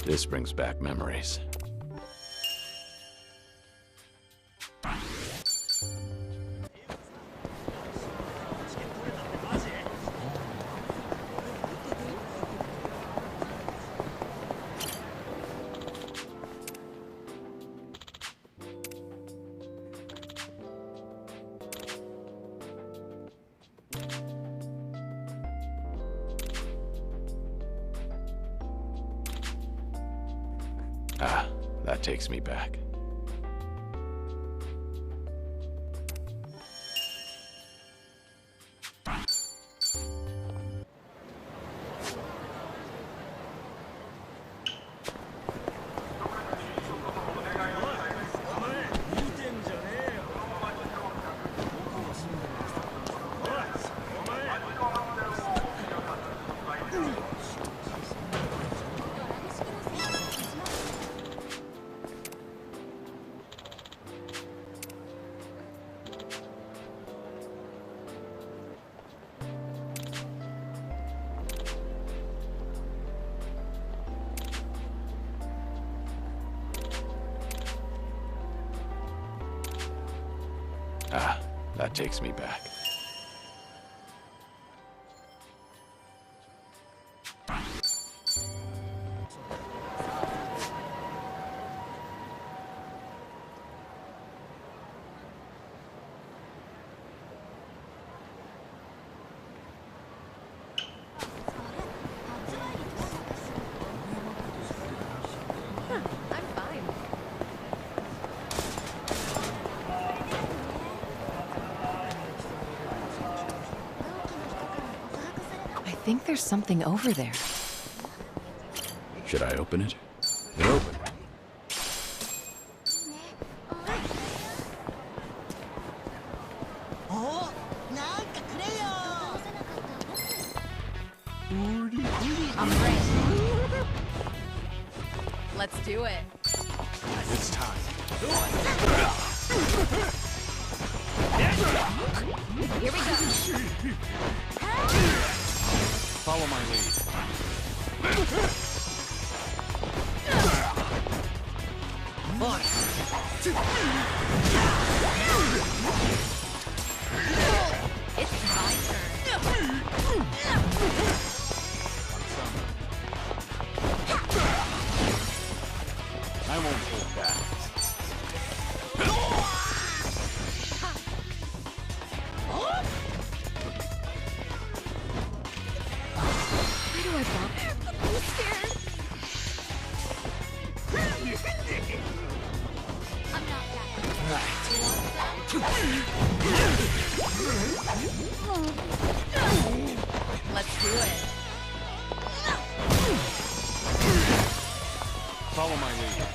This brings back memories. Ah, that takes me back. Ah, that takes me back. I think there's something over there. Should I open it? It opened. I'm ready. Let's do it. It's time. Here we go. Follow my lead. It's my turn. I won't hold back. Where do I bump? I'm scared. I'm not Let's do it. Follow my lead.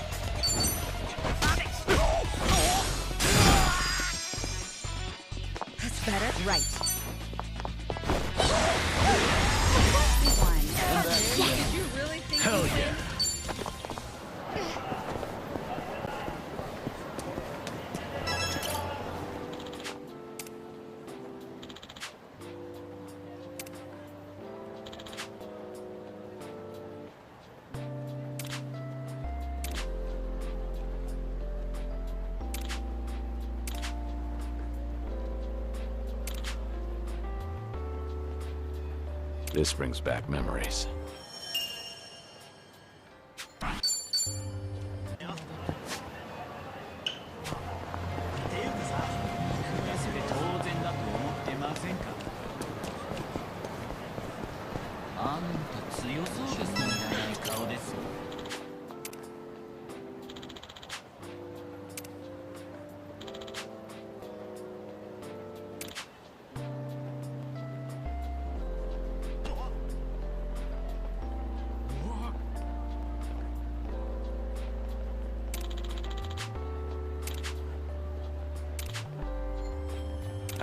That's better. Right. Did you really think Hell yeah. This brings back memories.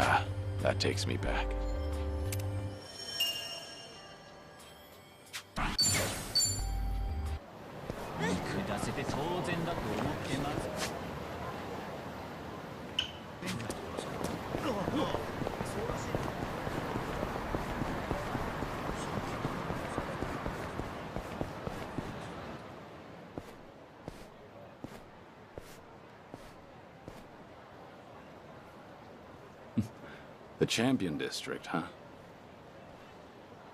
Ah, that takes me back. The Champion District, huh?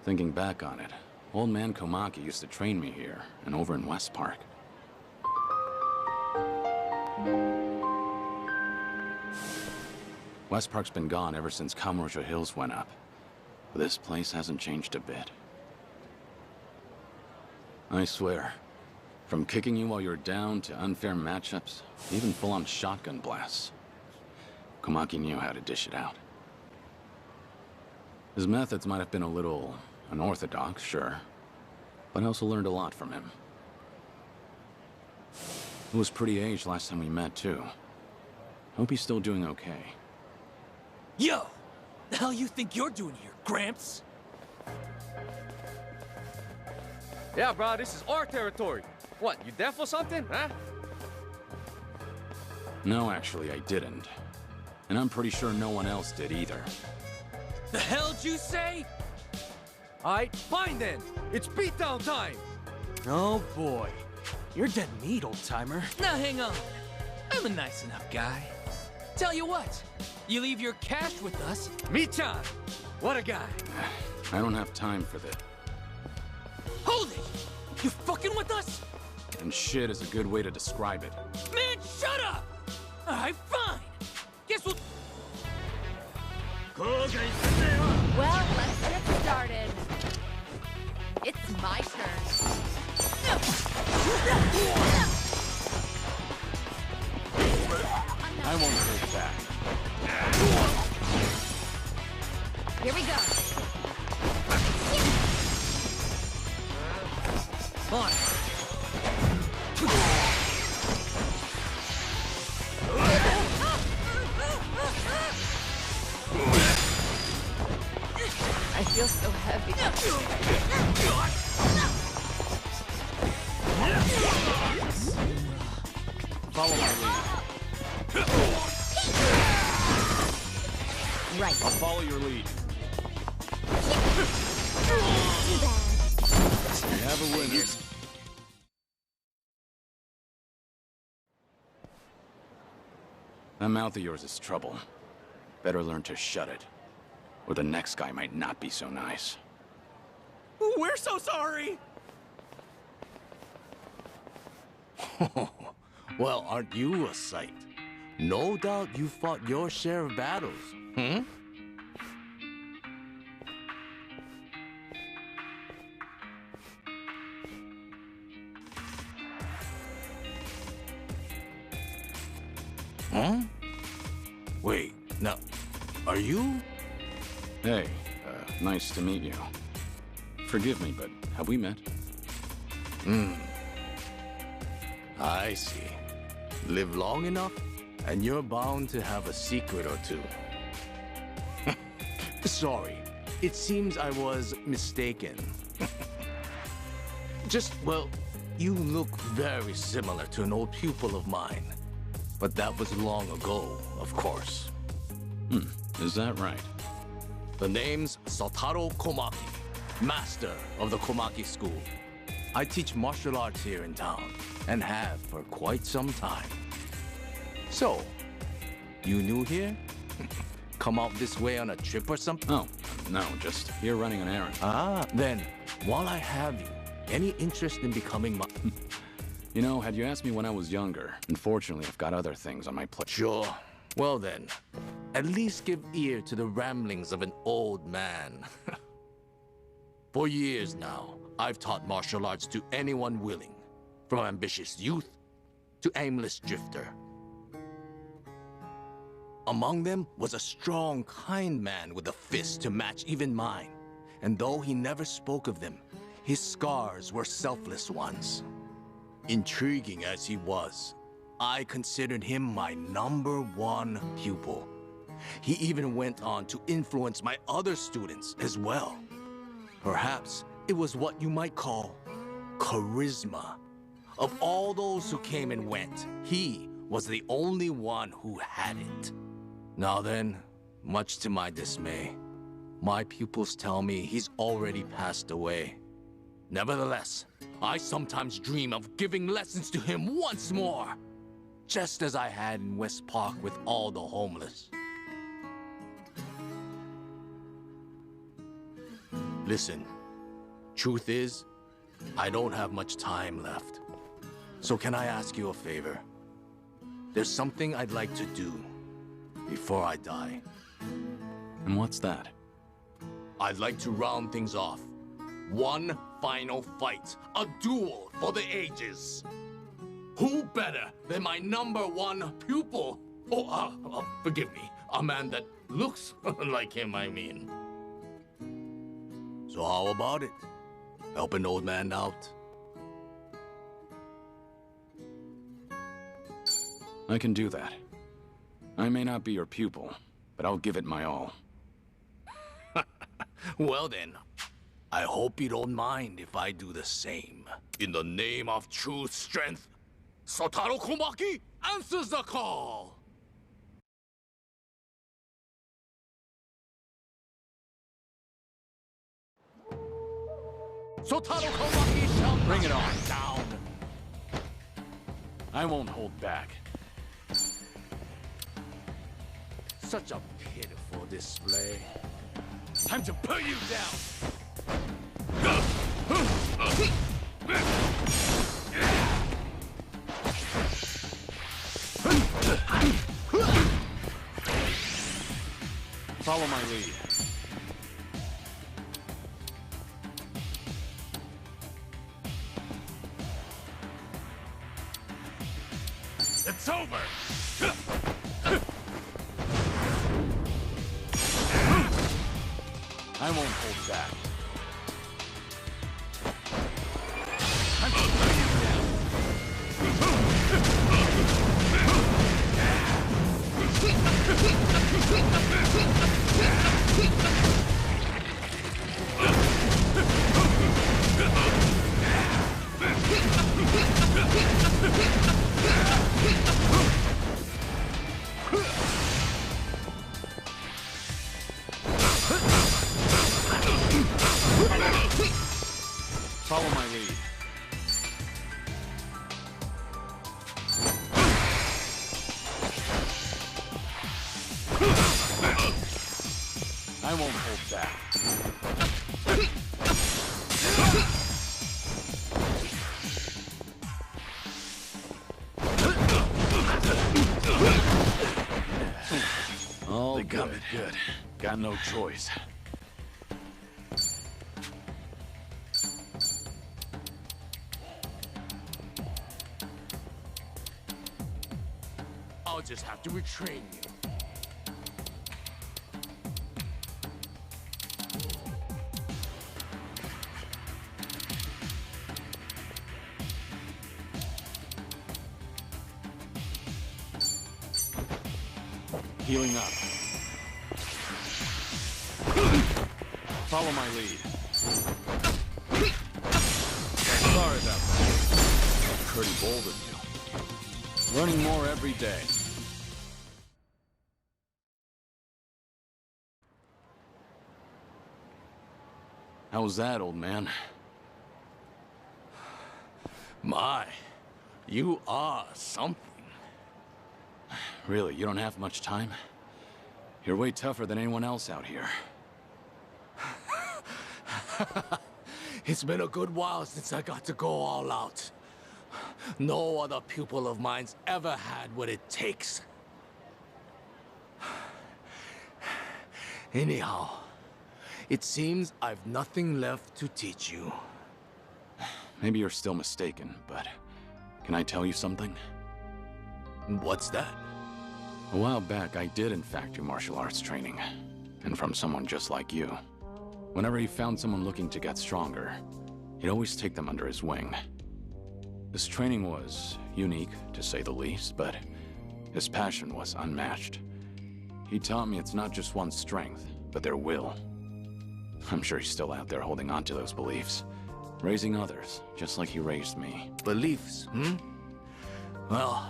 Thinking back on it, old man Komaki used to train me here and over in West Park. West Park's been gone ever since Kamurocho Hills went up. But this place hasn't changed a bit. I swear, from kicking you while you're down to unfair matchups, even full-on shotgun blasts, Komaki knew how to dish it out. His methods might have been a little unorthodox, sure, but I also learned a lot from him. He was pretty aged last time we met, too. Hope he's still doing okay. Yo! The hell you think you're doing here, Gramps? Yeah, bro, this is our territory. What, you deaf or something, huh? No, actually, I didn't. And I'm pretty sure no one else did either. The hell'd you say? Alright, fine then. It's beatdown time. Oh boy. You're dead meat, old-timer. Now hang on. I'm a nice enough guy. Tell you what, you leave your cash with us. Me-chan! What a guy. I don't have time for this. Hold it! You fucking with us? And shit is a good way to describe it. Man, shut up! Alright, fine. Guess we'll... Well, let's get started. It's my turn. I won't take that. Here we go. On. I feel so heavy. Follow my lead. Right. I'll follow your lead. Too bad. We have a winner. That mouth of yours is trouble. Better learn to shut it, or the next guy might not be so nice. We're so sorry! Well, aren't you a sight? No doubt you fought your share of battles, hmm? Huh? Wait, now, are you? Hey, nice to meet you. Forgive me, but have we met? I see. Live long enough, and you're bound to have a secret or two. Sorry, it seems I was mistaken. Well, you look very similar to an old pupil of mine. But that was long ago, of course. Is that right? The name's Sotaro Komaki, master of the Komaki School. I teach martial arts here in town, and have for quite some time. So, you new here? Come out this way on a trip or something? Oh, no, just here running an errand. Ah, then, while I have you, any interest in becoming my... You know, had you asked me when I was younger, unfortunately I've got other things on my plate. Sure. Well then, at least give ear to the ramblings of an old man. For years now, I've taught martial arts to anyone willing, from ambitious youth to aimless drifter. Among them was a strong, kind man with a fist to match even mine. And though he never spoke of them, his scars were selfless ones. Intriguing as he was, I considered him my #1 pupil. He even went on to influence my other students as well. Perhaps it was what you might call charisma. Of all those who came and went, he was the only one who had it. Now then, much to my dismay, my pupils tell me he's already passed away. Nevertheless, I sometimes dream of giving lessons to him once more, just as I had in West Park with all the homeless. Listen, truth is, I don't have much time left. So can I ask you a favor? There's something I'd like to do before I die. And what's that? I'd like to round things off. One final fight. A duel for the ages. Who better than my #1 pupil? Oh, forgive me. A man that looks like him, I mean. So how about it? Help an old man out? I can do that. I may not be your pupil, but I'll give it my all. Well then, I hope you don't mind if I do the same. In the name of true strength, Sotaro Komaki answers the call! Sotaro Komaki shall Bring it on. down! I won't hold back. Such a pitiful display. Time to put you down! Follow my lead. It's over! I won't hold back. I'm gonna put you down. Follow my lead. I won't hold back. Oh, they got me good. Got no choice. I'll just have to retrain you. Healing up. Follow my lead. Sorry about that. Pretty bold of you. Learning more every day. How was that, old man? My, you are something. Really, you don't have much time? You're way tougher than anyone else out here. It's been a good while since I got to go all out. No other pupil of mine's ever had what it takes. Anyhow, it seems I've nothing left to teach you. Maybe you're still mistaken, but can I tell you something? What's that? A while back, I did in fact do martial arts training, and from someone just like you. Whenever he found someone looking to get stronger, he'd always take them under his wing. This training was unique, to say the least, but his passion was unmatched. He taught me it's not just one's strength, but their will. I'm sure he's still out there holding on to those beliefs, raising others, just like he raised me. Beliefs, Well,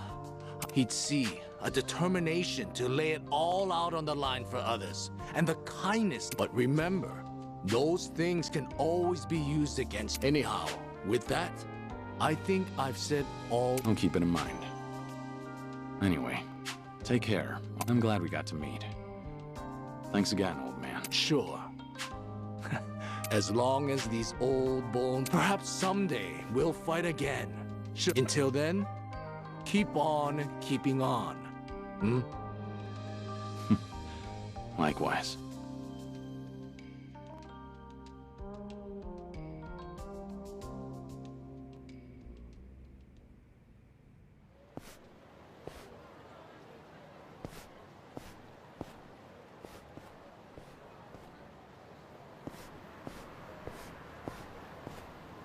he'd see a determination to lay it all out on the line for others, and the kindness. But remember, those things can always be used against. Anyhow, with that, I think I've said all. I'll keep it in mind. Anyway, take care. I'm glad we got to meet. Thanks again, old man. Sure. As long as these old bones, perhaps someday we'll fight again. Until then, keep on keeping on. Hmm? Likewise.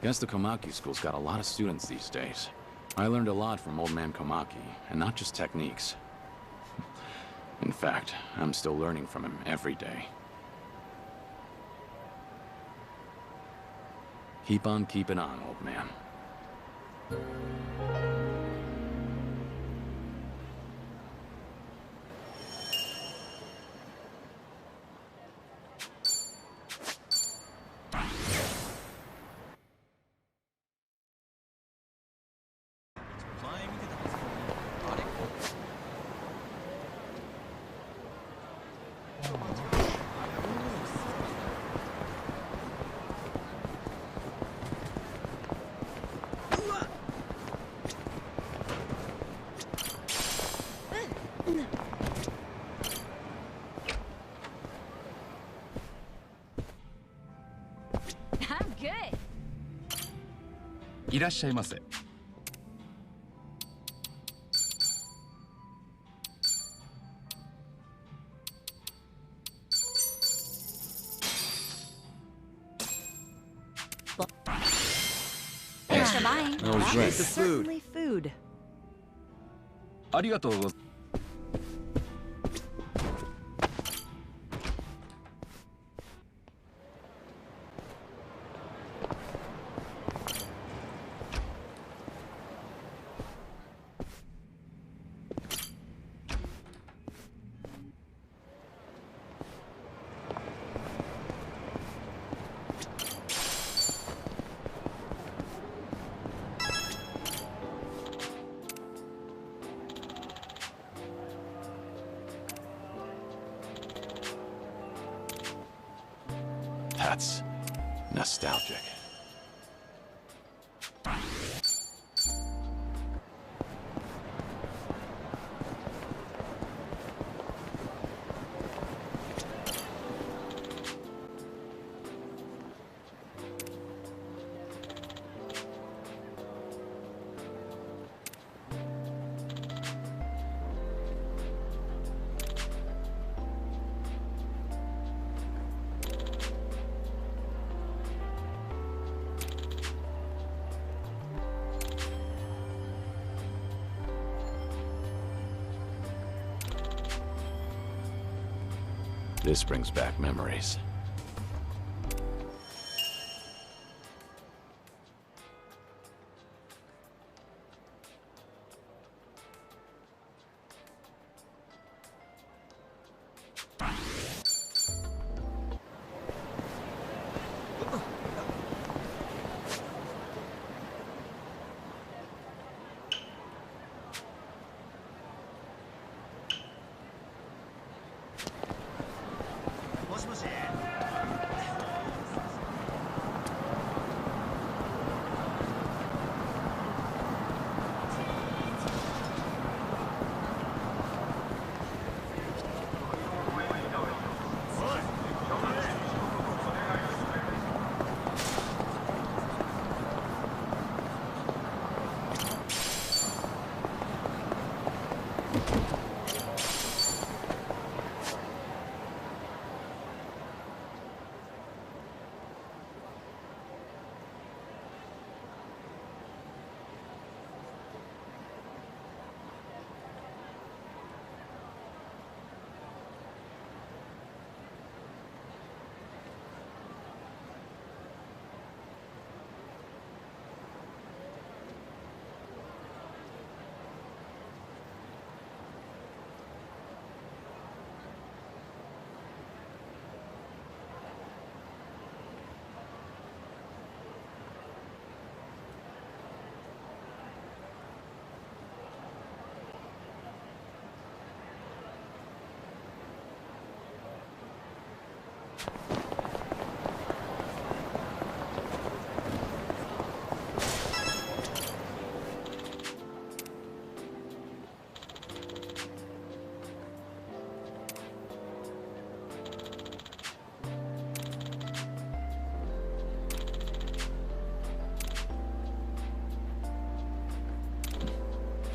Guess the Komaki school's got a lot of students these days. I learned a lot from old man Komaki, and not just techniques. In fact, I'm still learning from him every day. Keep on keeping on, old man. I'm good. いらっしゃいませ。Thanks for buying. That was great. The food. Certainly food. ありがとうございます。That's nostalgic. This brings back memories.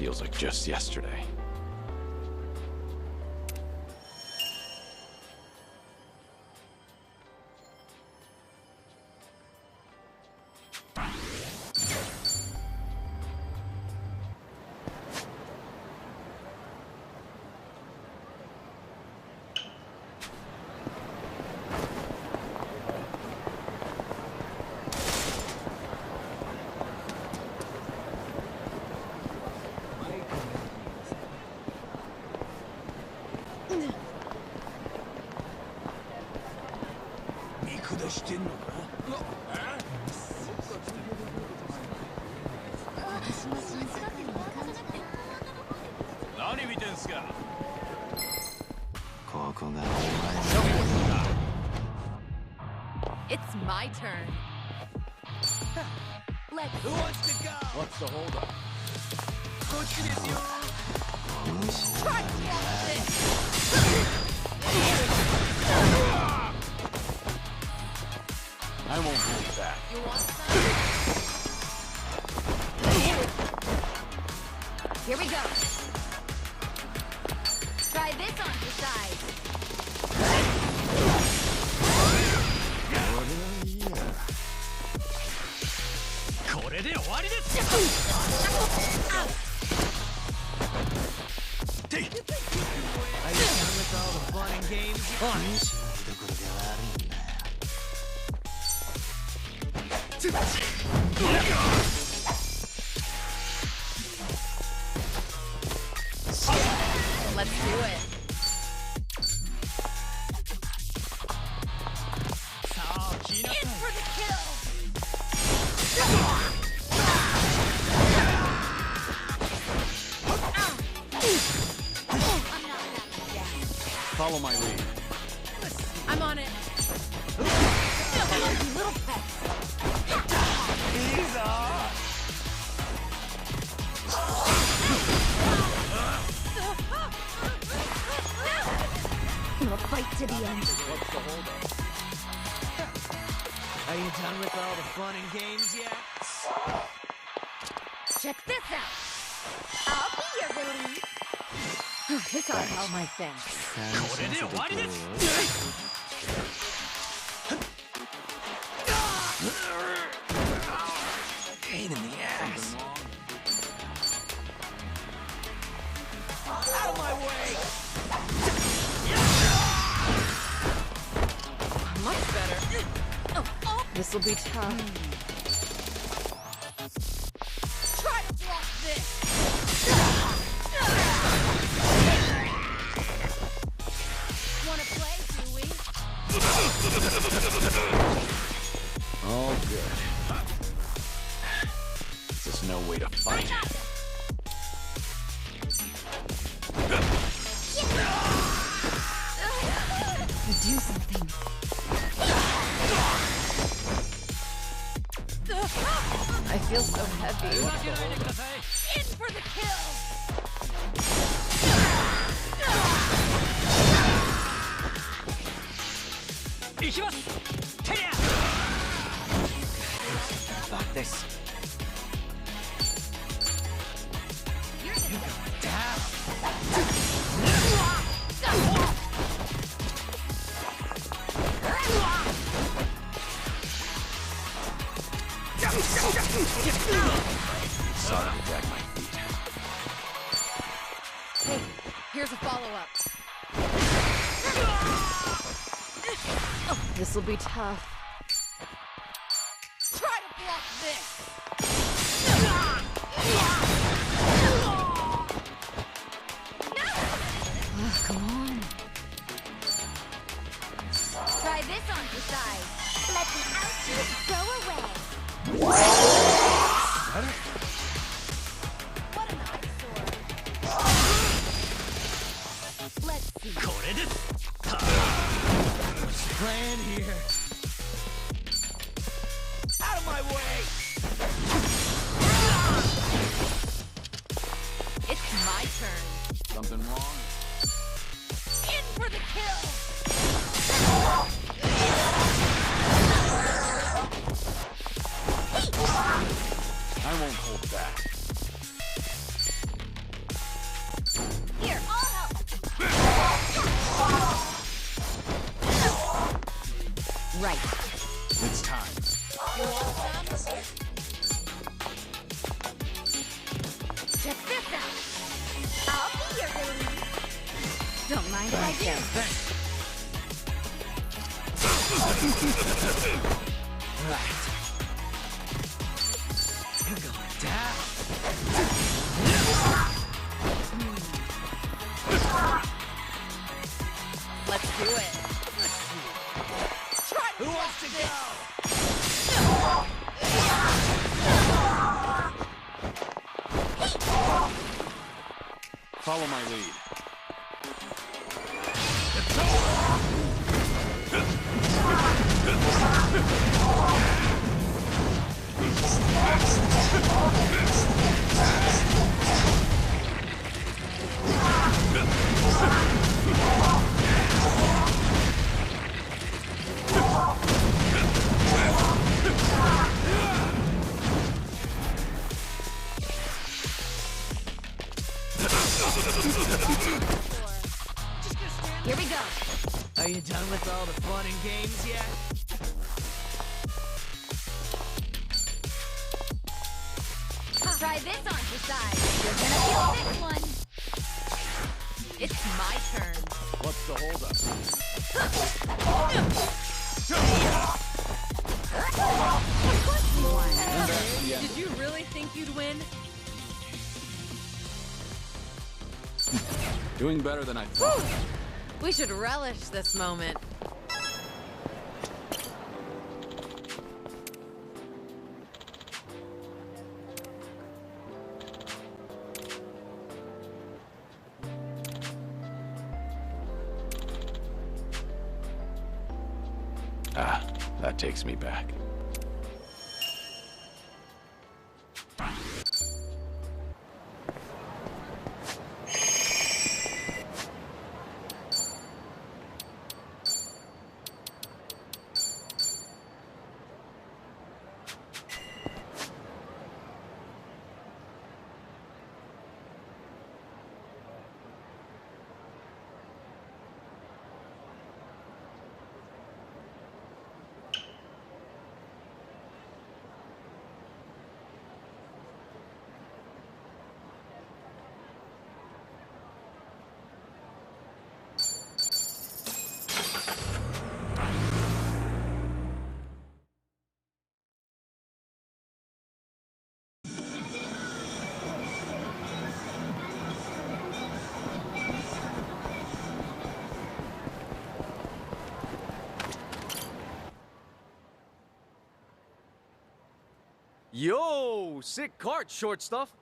Feels like just yesterday. It's my turn. Who wants to go? What's the holdup? Try to block this. I won't hold back. You want some? Here we go. Try this on your side. Are you done with all the fun and games? Let's do it. In for the kill. Follow my lead. I'm on it. You little pets. These are. We'll fight to the end. What's the holdup? Are you done with all the fun and games yet? Check this out. I'll be your relief. This ought to help my fence. Pain in the ass. Out of my way! Much better. This will be tough. Try to block this. Wanna play, do we? All good. This is no way to fight. Do something. I feel so heavy. In for the kill! Fuck this. You're gonna go Down. Sorry to drag my feet. Hey, here's a follow-up. Oh, this'll be tough. Try to block this. Come on. Try this on your side. Let the ouchies go away. What an eyesore. Let's see. What's the plan here? Out of my way! It's my turn. Something wrong? In for the kill! I won't hold back. right. It's time. Check this out. I'll be your relief. Don't mind if I do. Right. You're going down. Let's do it. Who wants to go? Follow my lead. Here we go. Are you done with all the fun and games yet? Try this on for size. You're gonna feel this one. It's my turn. What's the holdup? Of course we won. Did you really think you'd win? Doing better than I thought. We should relish this moment. Ah, that takes me back. Yo, sick card, short stuff.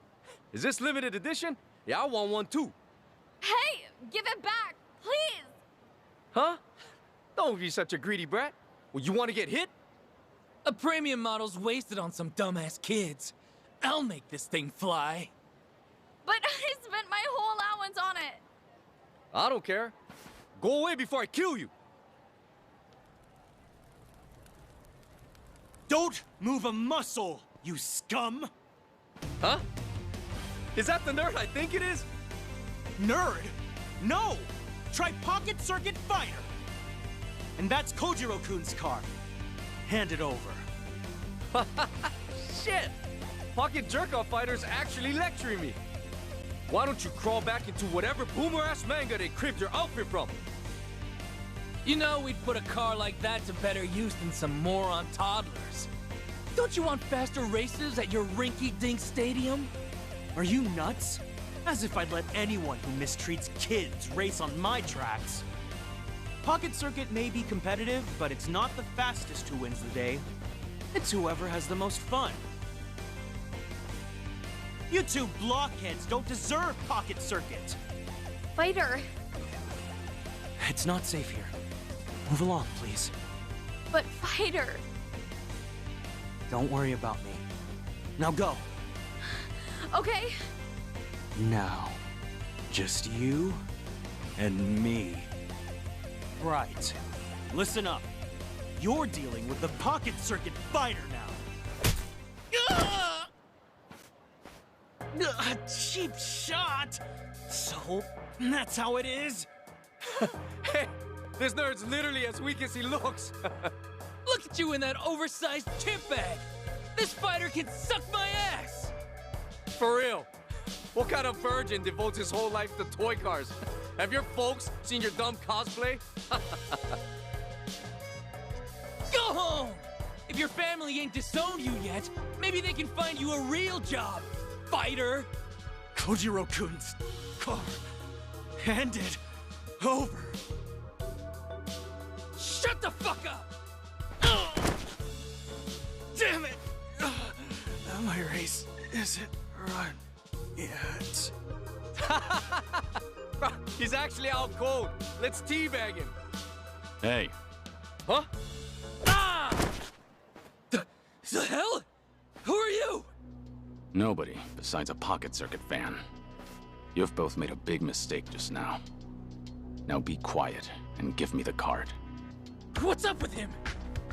Is this limited edition? Yeah, I want one too. Hey, give it back, please. Huh? Don't be such a greedy brat. Well, you want to get hit? A premium model's wasted on some dumbass kids. I'll make this thing fly. But I spent my whole allowance on it. I don't care. Go away before I kill you. Don't move a muscle, you scum! Huh? Is that the nerd I think it is? Nerd? No! Try Pocket Circuit Fighter! And that's Kojiro-kun's car. Hand it over. Shit! Pocket Jerk-Off Fighter's actually lecturing me. Why don't you crawl back into whatever boomer-ass manga they cribbed your outfit from? You know we'd put a car like that to better use than some moron toddlers. Don't you want faster races at your rinky-dink stadium? Are you nuts? As if I'd let anyone who mistreats kids race on my tracks. Pocket Circuit may be competitive, but it's not the fastest who wins the day. It's whoever has the most fun. You two blockheads don't deserve Pocket Circuit. Fighter. It's not safe here. Move along, please. But Fighter. Don't worry about me. Now go. Okay. Now, just you and me. Right. Listen up. You're dealing with the Pocket Circuit Fighter now. Cheap shot! So, that's how it is? Hey, this nerd's literally as weak as he looks. Look at you in that oversized chimp bag! This fighter can suck my ass! For real. What kind of virgin devotes his whole life to toy cars? Have your folks seen your dumb cosplay? Go home! If your family ain't disowned you yet, maybe they can find you a real job, fighter! Kojiro-kun's car. Hand it over. Shut the fuck up! Damn it! My race isn't run yet. Bro, he's actually out cold. Let's teabag him. Hey, Huh? Ah! The hell? Who are you? nobody besides a pocket circuit fan. You've both made a big mistake just now. Now be quiet and give me the card. What's up with him?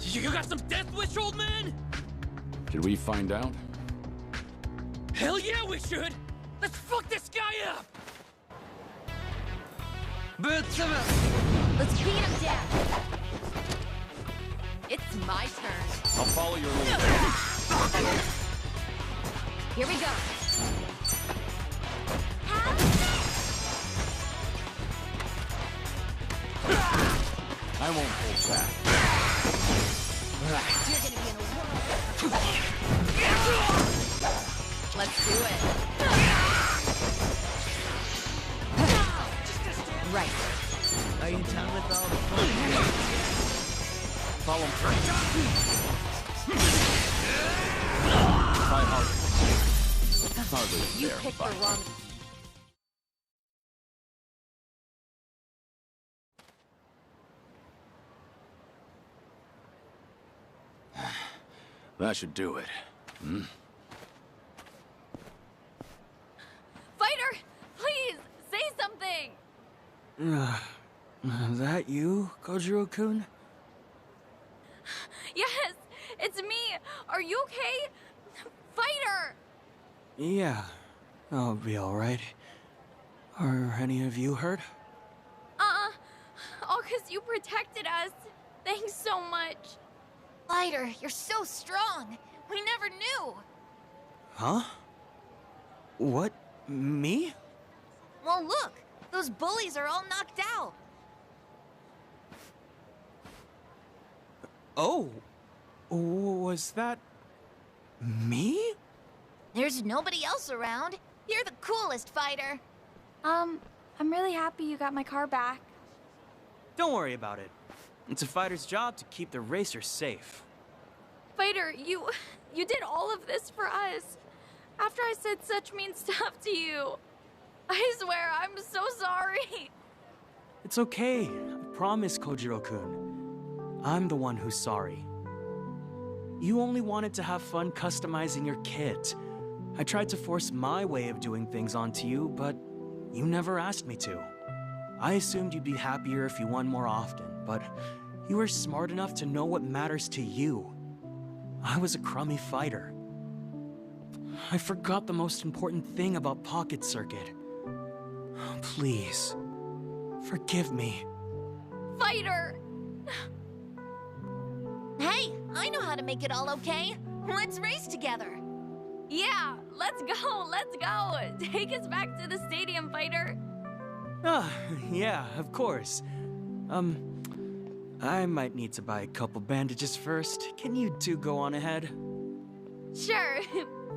You got some death wish, old man? Should we find out? Hell yeah, we should! Let's fuck this guy up! Let's beat him down. It's my turn. I'll follow your lead. Here we go. I won't hold back. You're gonna be in a whirl. Let's do it. Right. Are you done with all the fun? Follow him first. Try harder. Hardly You fair picked fight. the wrong. That should do it. Hmm? Fighter, please say something. That you, Kojiro-kun? Yes, it's me. Are you okay? Fighter. Yeah, I'll be alright. Are any of you hurt? All 'cause you protected us. Thanks so much. Fighter, you're so strong. We never knew. Huh? What? Me? Well, look. Those bullies are all knocked out. Oh, was that me? There's nobody else around. You're the coolest fighter. I'm really happy you got my car back. Don't worry about it. It's a fighter's job to keep the racers safe. Fighter, you did all of this for us. After I said such mean stuff to you. I swear, I'm so sorry. It's okay. I promise, Kojiro-kun. I'm the one who's sorry. You only wanted to have fun customizing your kit. I tried to force my way of doing things onto you, but you never asked me to. I assumed you'd be happier if you won more often, but you were smart enough to know what matters to you. I was a crummy fighter. I forgot the most important thing about Pocket Circuit. Please, forgive me. Fighter! Hey, I know how to make it all okay. Let's race together. Yeah, let's go, let's go. Take us back to the stadium, Fighter. Yeah, of course. I might need to buy a couple bandages first. Can you two go on ahead? Sure,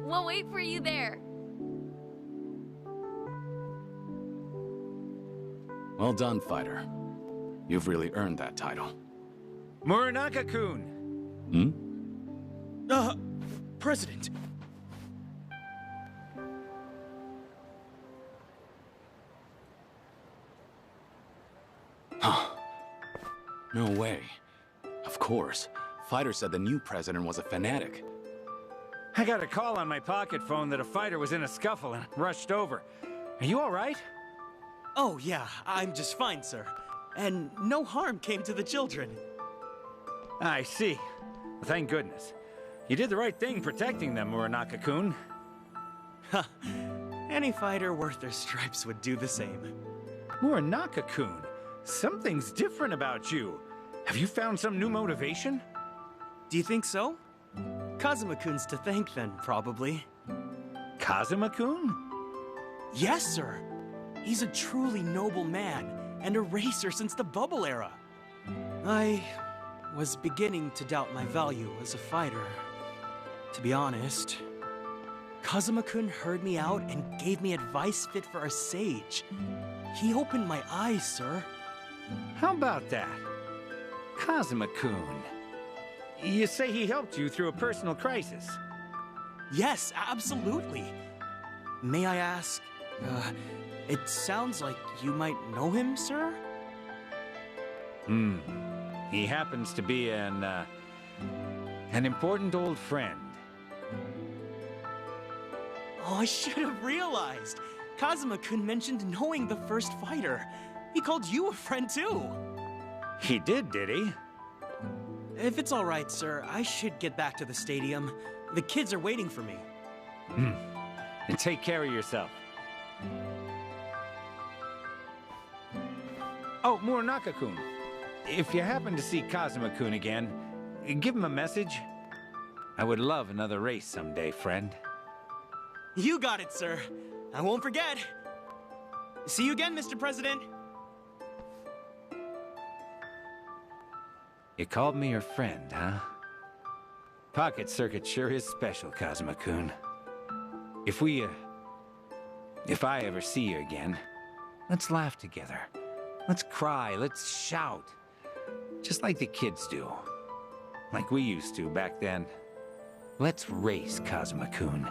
we'll wait for you there. Well done, fighter. You've really earned that title. Muranaka-kun! Hmm? President. No way. Of course. Fighter said the new president was a fanatic. I got a call on my pocket phone that a fighter was in a scuffle and rushed over. Are you all right? Oh, yeah, I'm just fine, sir. And no harm came to the children. I see. Well, thank goodness. You did the right thing protecting them, Muranaka-kun. Any fighter worth their stripes would do the same. Muranaka-kun, something's different about you. Have you found some new motivation? Do you think so? Kazuma-kun's to thank then, probably. Kazuma-kun? Yes, sir. He's a truly noble man, and a racer since the bubble era. I was beginning to doubt my value as a fighter. To be honest, Kazuma-kun heard me out and gave me advice fit for a sage. He opened my eyes, sir. How about that? Kazuma-kun. You say he helped you through a personal crisis? Yes, absolutely. May I ask, it sounds like you might know him, sir? He happens to be an important old friend. Oh, I should have realized. Kazuma-kun mentioned knowing the first fighter. He called you a friend, too. He did he? If it's all right, sir, I should get back to the stadium. The kids are waiting for me. And take care of yourself. Oh, Muranaka-kun. If you happen to see Kazuma-kun again, give him a message. I would love another race someday, friend. You got it, sir. I won't forget. See you again, Mr. President. You called me your friend, huh? Pocket Circuit sure is special, Kazuma-kun. If I ever see you again, let's laugh together. Let's cry, let's shout. Just like the kids do. Like we used to back then. Let's race, Kazuma-kun.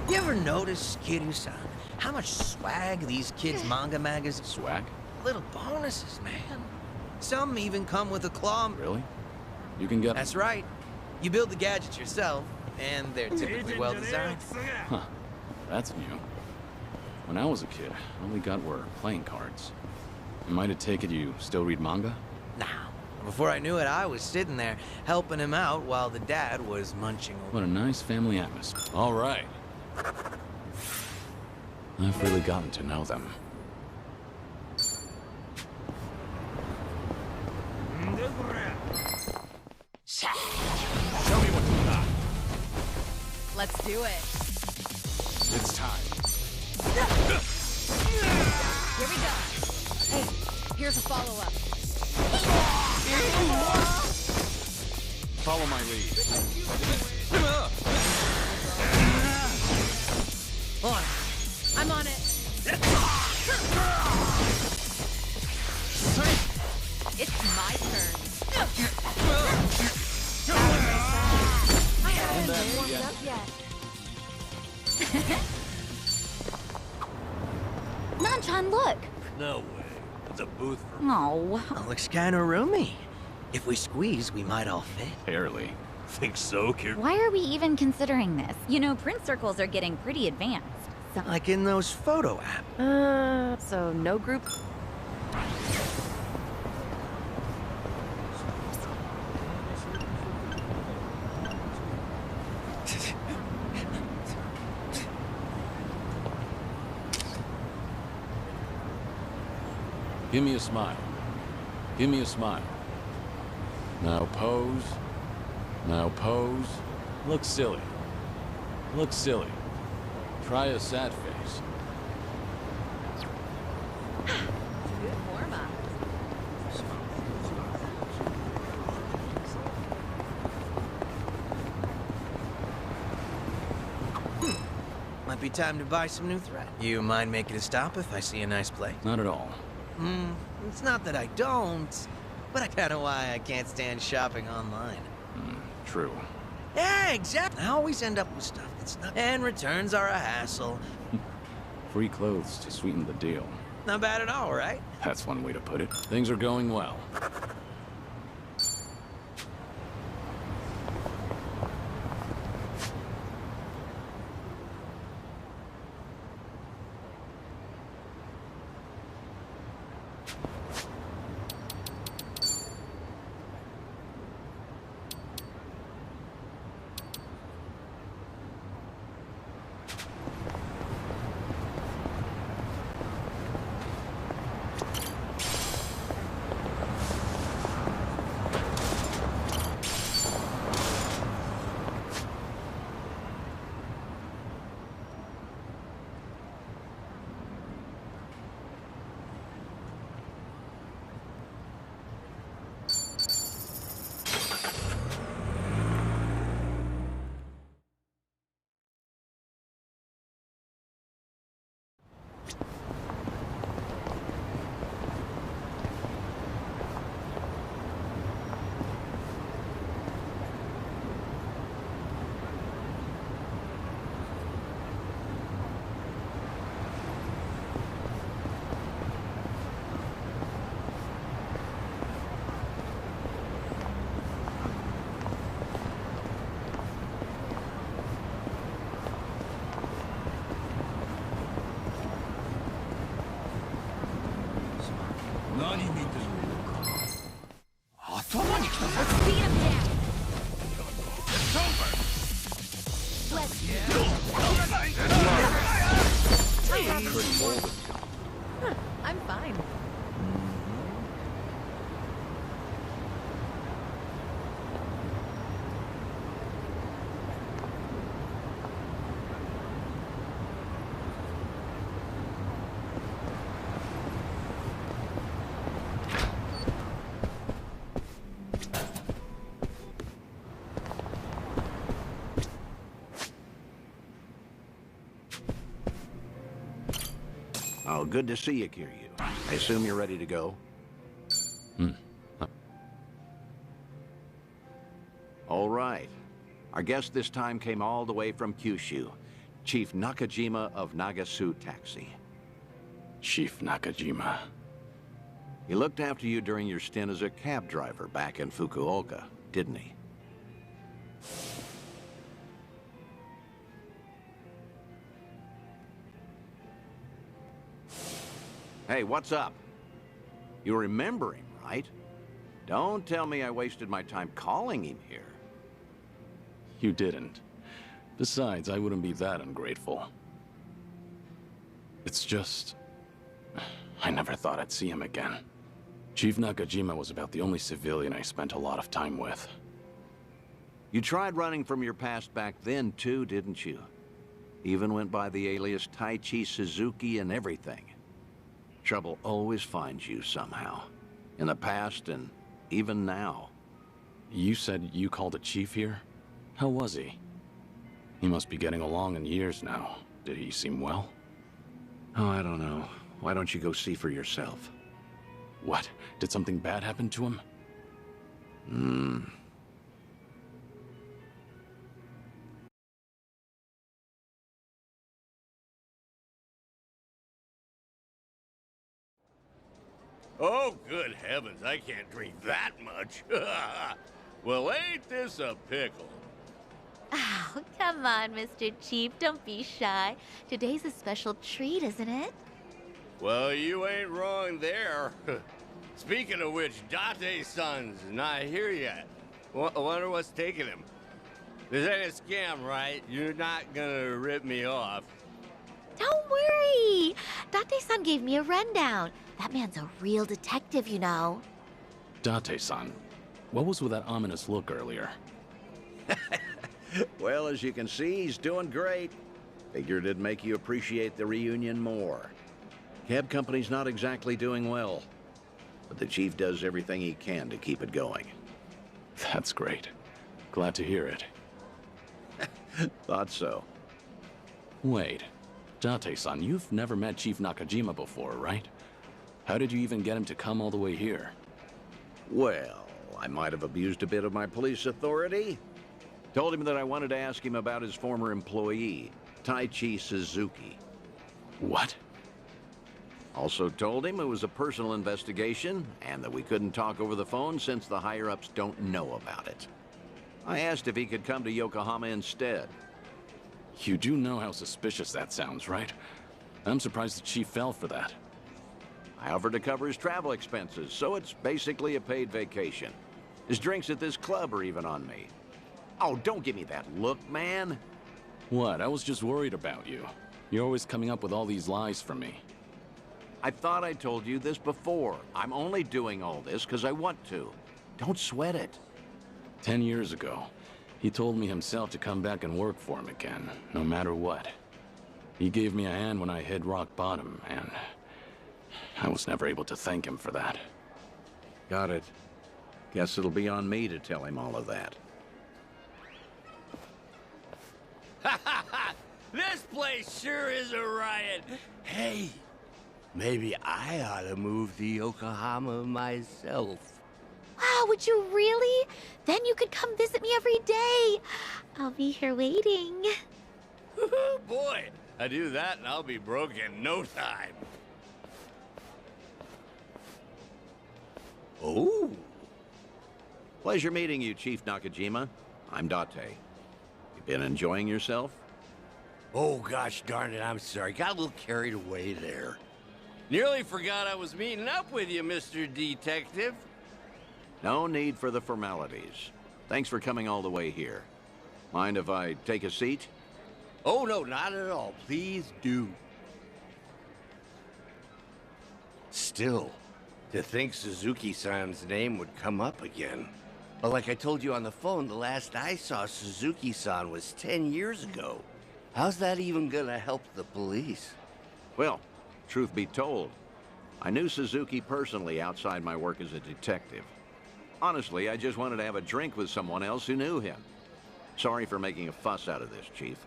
You ever notice, Kiryu-san, how much swag these kids' manga magazines... Swag? Little bonuses, man. Some even come with a claw... Really? You can get... That's right. You build the gadgets yourself, and they're typically well-designed. Huh. That's new. When I was a kid, all we got were playing cards. I might have taken you still read manga? Nah. Before I knew it, I was sitting there helping him out while the dad was munching... What a nice family atmosphere. All right. I've really gotten to know them. Show me what you got. Let's do it. It's time. Here we go. Hey, here's a follow-up. Follow my lead. On. I'm on it. It's my turn. I haven't been warmed up yet. Nanchan, look! No way. It's a booth for... Oh. That looks kind of roomy. If we squeeze, we might all fit. Barely. Think so, kid? Why are we even considering this? You know, print circles are getting pretty advanced. So Like in those photo apps. So no group... Give me a smile. Give me a smile. Now pose. Now pose. Look silly. Look silly. Try a sad face. Good warm-up. Might be time to buy some new thread. You mind making a stop if I see a nice place? Not at all. It's not that I don't, but I kinda why I can't stand shopping online. True. Yeah, exactly. I always end up with stuff that's not... And returns are a hassle. Free clothes to sweeten the deal. Not bad at all, right? That's one way to put it. Things are going well. Beat him down. I'm fine. Oh, good to see you, Kiryu. I assume you're ready to go? All right. Our guest this time came all the way from Kyushu. Chief Nakajima of Nagasu Taxi. Chief Nakajima. He looked after you during your stint as a cab driver back in Fukuoka, didn't he? Hey, what's up? You remember him, right? Don't tell me I wasted my time calling him here. You didn't. Besides, I wouldn't be that ungrateful. It's just... I never thought I'd see him again. Chief Nakajima was about the only civilian I spent a lot of time with. You tried running from your past back then, too, didn't you? Even went by the alias Taichi Suzuki and everything. Trouble always finds you somehow. In the past and even now. You said you called a chief here? How was he? He must be getting along in years now. Did he seem well? Oh, I don't know. Why don't you go see for yourself? What? Did something bad happen to him? Oh, good heavens, I can't drink that much. Well, ain't this a pickle? Oh, come on, Mr. Chief. Don't be shy. Today's a special treat, isn't it? Well, you ain't wrong there. Speaking of which, Date-san's not here yet. Wonder what's taking him. This ain't a scam, right? You're not gonna rip me off. Don't worry. Date-san gave me a rundown. That man's a real detective, you know. Date-san, what was with that ominous look earlier? Well, as you can see, he's doing great. Figured it'd make you appreciate the reunion more. Cab company's not exactly doing well, but the chief does everything he can to keep it going. That's great. Glad to hear it. Thought so. Wait, Date-san, you've never met Chief Nakajima before, right? How did you even get him to come all the way here? Well, I might have abused a bit of my police authority. Told him that I wanted to ask him about his former employee, Taichi Suzuki. What? Also told him it was a personal investigation and that we couldn't talk over the phone since the higher-ups don't know about it. I asked if he could come to Yokohama instead. You do know how suspicious that sounds, right? I'm surprised the chief fell for that. I offered to cover his travel expenses, so it's basically a paid vacation. His drinks at this club are even on me. Oh, don't give me that look, man. What? I was just worried about you. You're always coming up with all these lies for me. I thought I told you this before. I'm only doing all this because I want to. Don't sweat it. 10 years ago, he told me himself to come back and work for him again, no matter what. He gave me a hand when I hit rock bottom, and I was never able to thank him for that. Got it. Guess it'll be on me to tell him all of that. This place sure is a riot. Hey, maybe I ought to move to Yokohama myself. Wow, would you really? Then you could come visit me every day. I'll be here waiting. Boy, I do that and I'll be broke in no time. Oh. Pleasure meeting you, Chief Nakajima. I'm Date. You been enjoying yourself? Oh, gosh darn it, I'm sorry. Got a little carried away there. Nearly forgot I was meeting up with you, Mr. Detective. No need for the formalities. Thanks for coming all the way here. Mind if I take a seat? Oh, no, not at all. Please do. Still, to think Suzuki-san's name would come up again. But like I told you on the phone, the last I saw Suzuki-san was 10 years ago. How's that even gonna help the police? Well, truth be told, I knew Suzuki personally outside my work as a detective. Honestly, I just wanted to have a drink with someone else who knew him. Sorry for making a fuss out of this, Chief.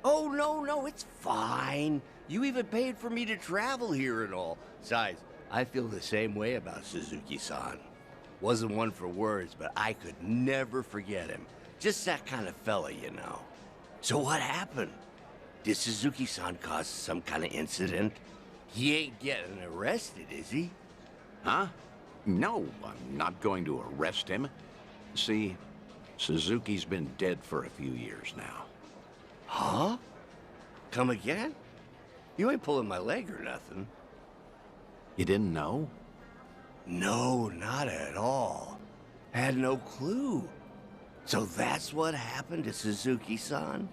Oh, no, it's fine. You even paid for me to travel here and all. Besides, I feel the same way about Suzuki-san. Wasn't one for words, but I could never forget him. Just that kind of fella, you know. So what happened? Did Suzuki-san cause some kind of incident? He ain't getting arrested, is he? Huh? No, I'm not going to arrest him. See, Suzuki's been dead for a few years now. Huh? Come again? You ain't pulling my leg or nothing. You didn't know? No, not at all. Had no clue. So that's what happened to Suzuki-san?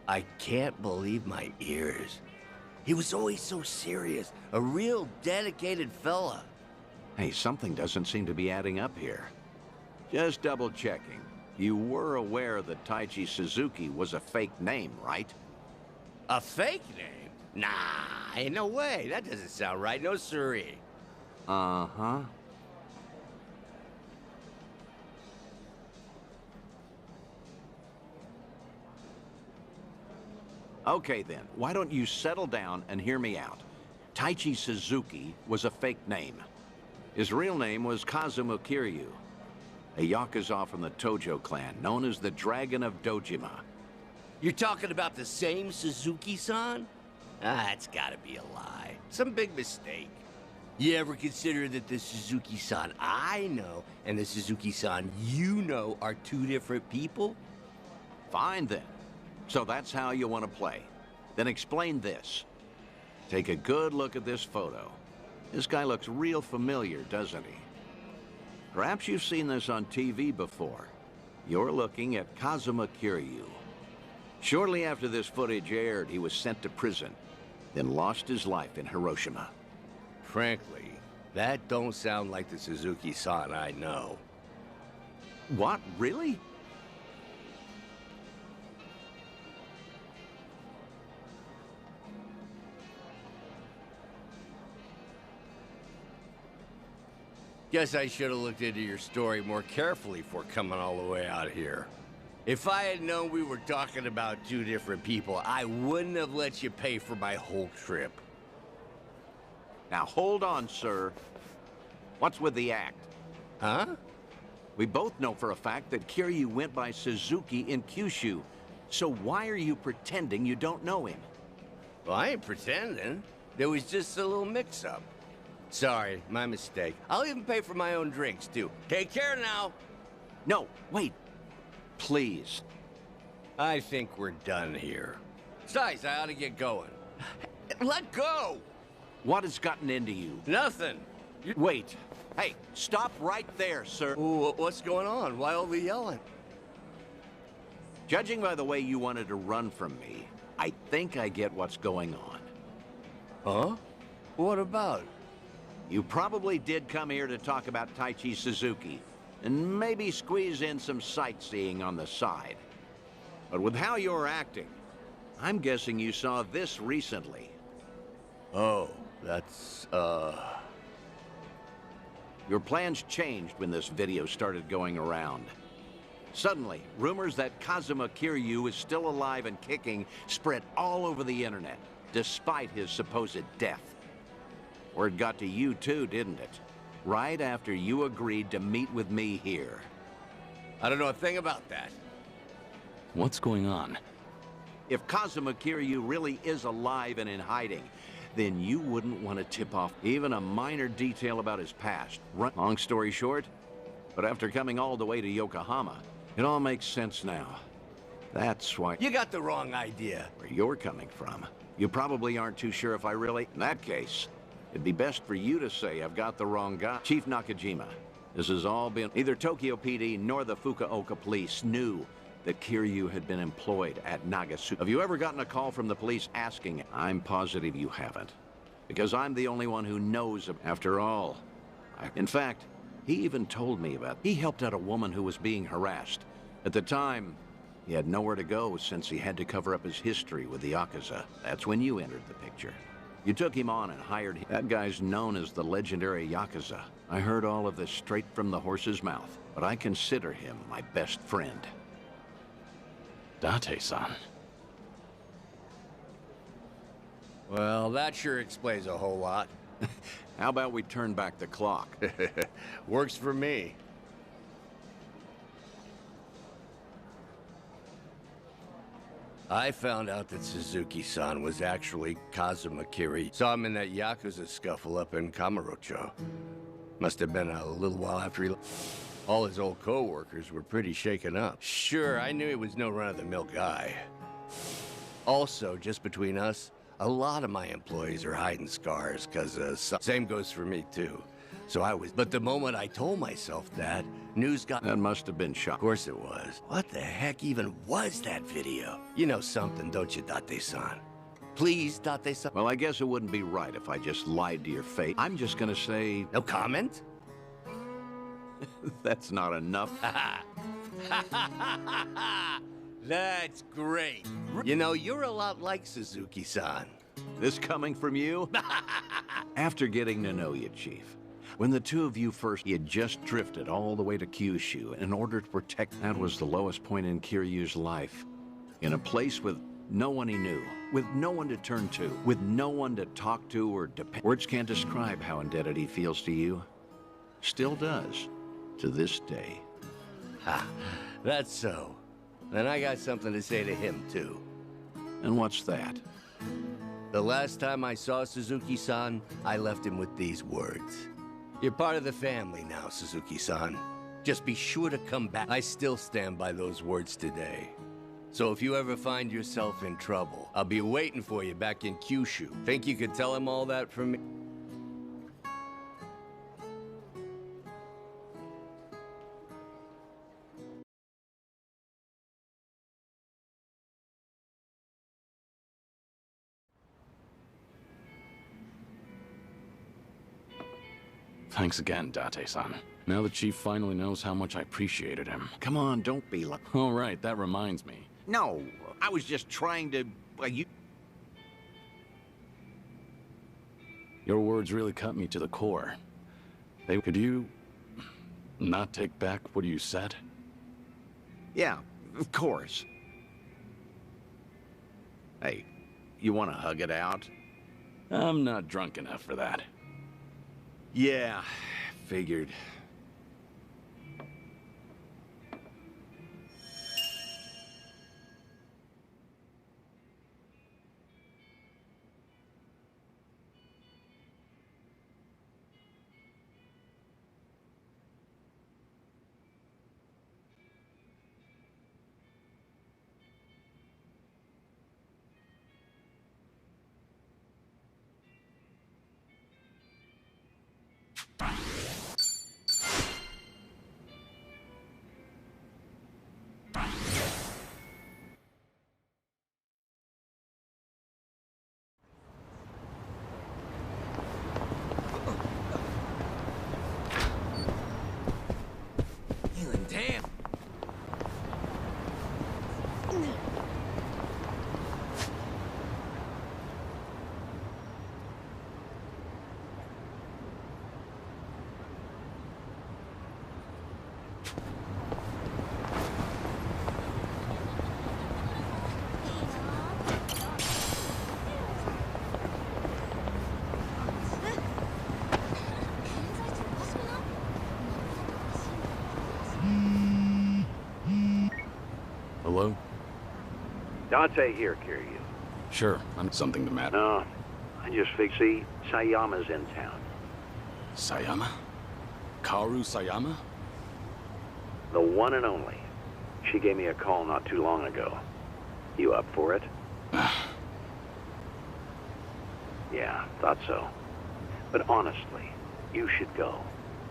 I can't believe my ears. He was always so serious, a real dedicated fella. Hey, something doesn't seem to be adding up here. Just double-checking. You were aware that Taichi Suzuki was a fake name, right? A fake name? Nah, ain't no way. That doesn't sound right. No siree. Uh-huh. Okay then, why don't you settle down and hear me out. Taichi Suzuki was a fake name. His real name was Kazuma Kiryu, a Yakuza from the Tojo clan, known as the Dragon of Dojima. You're talking about the same Suzuki-san? That's gotta be a lie. Some big mistake. You ever consider that the Suzuki-san I know and the Suzuki-san you know are two different people? Fine then. So that's how you want to play. Then explain this. Take a good look at this photo. This guy looks real familiar, doesn't he? Perhaps you've seen this on TV before. You're looking at Kazuma Kiryu. Shortly after this footage aired, he was sent to prison, then lost his life in Hiroshima. Frankly, that don't sound like the Suzuki-san I know. What? Really? Guess I should have looked into your story more carefully before coming all the way out here. If I had known we were talking about two different people, I wouldn't have let you pay for my whole trip. Now hold on, sir. What's with the act? Huh? We both know for a fact that Kiryu went by Suzuki in Kyushu. So why are you pretending you don't know him? Well, I ain't pretending. There was just a little mix-up. Sorry, my mistake. I'll even pay for my own drinks, too. Take care now. No, wait. Please. I think we're done here. Besides, I ought to get going. Let go! What has gotten into you? Nothing. Wait. Hey, stop right there, sir. Ooh, what's going on? Why all the yelling? Judging by the way you wanted to run from me, I think I get what's going on. Huh? What about? You probably did come here to talk about Taichi Suzuki, and maybe squeeze in some sightseeing on the side. But with how you're acting, I'm guessing you saw this recently. Oh, that's, Your plans changed when this video started going around. Suddenly, rumors that Kazuma Kiryu is still alive and kicking spread all over the internet, despite his supposed death. Word got to you too, didn't it? Right after you agreed to meet with me here. I don't know a thing about that. What's going on? If Kazuma Kiryu really is alive and in hiding, then you wouldn't want to tip off even a minor detail about his past. Long story short, but after coming all the way to Yokohama, it all makes sense now. That's why... You got the wrong idea. Where you're coming from. You probably aren't too sure if I really... In that case, it'd be best for you to say I've got the wrong guy. Chief Nakajima, this has all been... Neither Tokyo PD nor the Fukuoka police knew that Kiryu had been employed at Nagasuki. Have you ever gotten a call from the police asking? I'm positive you haven't. Because I'm the only one who knows. After all, in fact, he even told me about... He helped out a woman who was being harassed. At the time, he had nowhere to go since he had to cover up his history with the Yakuza. That's when you entered the picture. You took him on and hired him. That guy's known as the legendary Yakuza. I heard all of this straight from the horse's mouth, but I consider him my best friend. Date-san. Well, that sure explains a whole lot. How about we turn back the clock? Works for me. I found out that Suzuki-san was actually Kazuma Kiryu. Saw him in that Yakuza scuffle up in Kamurocho. Must have been a little while after he... All his old co-workers were pretty shaken up. Sure, I knew he was no run-of-the-mill guy. Also, just between us, a lot of my employees are hiding scars, cause same goes for me too. So I was... But the moment I told myself that, news got... That must have been shot. Of course it was. What the heck even was that video? You know something, don't you, Date-san? Please, Date-san. Well, I guess it wouldn't be right if I just lied to your face. I'm just gonna say... No comment? That's not enough. That's great. You know, you're a lot like Suzuki-san. This coming from you? After getting to know you, Chief, when the two of you first, you had just drifted all the way to Kyushu in order to protect... That was the lowest point in Kiryu's life. In a place with no one he knew, with no one to turn to, with no one to talk to or depend... Words can't describe how indebted he feels to you. Still does. To this day. Ha, that's so. Then I got something to say to him, too. And what's that? The last time I saw Suzuki-san, I left him with these words. You're part of the family now, Suzuki-san. Just be sure to come back. I still stand by those words today. So if you ever find yourself in trouble, I'll be waiting for you back in Kyushu. Think you could tell him all that from me? Thanks again, Date-san. Now the chief finally knows how much I appreciated him. Come on, don't be like... All right, that reminds me. No, I was just trying to... Your words really cut me to the core. Could you... not take back what you said? Yeah, of course. Hey, you want to hug it out? I'm not drunk enough for that. Yeah, figured. Damn. Hello? Dante here, Kiryu. Sure, I'm something the matter. No, I just figured, see, Sayama's in town. Sayama? Kaoru Sayama? The one and only. She gave me a call not too long ago. You up for it? Yeah, thought so. But honestly, you should go.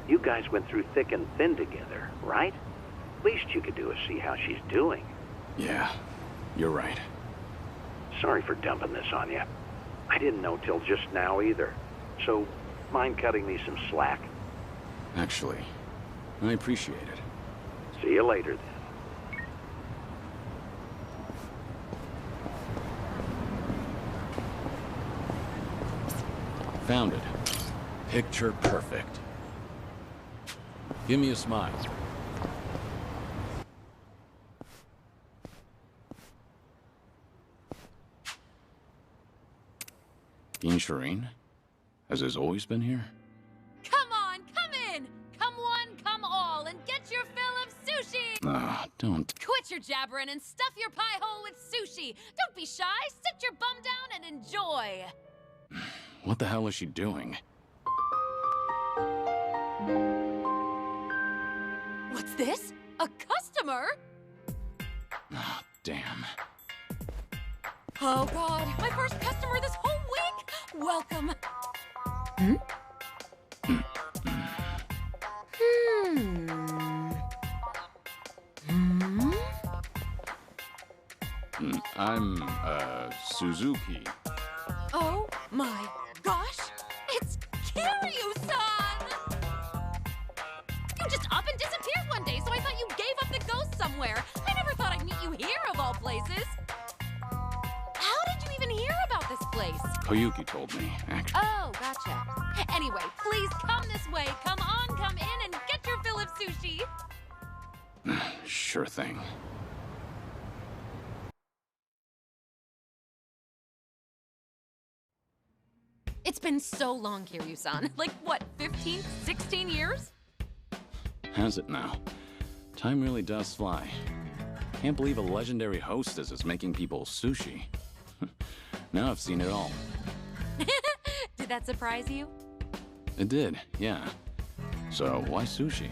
You guys went through thick and thin together, right? Least you could do is see how she's doing. Yeah, you're right. Sorry for dumping this on you. I didn't know till just now either. So, mind cutting me some slack? Actually, I appreciate it. See you later, then. Found it. Picture perfect. Give me a smile. Shireen? Has this always been here? Come on, come in! Come one, come all, and get your fill of sushi! Ah, don't. Quit your jabbering and stuff your pie hole with sushi! Don't be shy, sit your bum down and enjoy! What the hell is she doing? What's this? A customer? Ah, damn. Oh god, my first customer this whole week! Welcome. Hmm? I'm, Suzuki. Oh my gosh! It's Kiryu-san! You just up and disappeared one day, so I thought you gave up the ghost somewhere. I never thought I'd meet you here, of all places. How did you even hear about this place? Koyuki told me, actually. Oh, gotcha. Anyway, please come this way. Come on, come in, and get your fill of sushi. Sure thing. It's been so long, Kiryu-san. Like, what, 15, 16 years? Has it now? Time really does fly. Can't believe a legendary hostess is making people sushi. Now I've seen it all. Did that surprise you? It did, yeah. So, why sushi?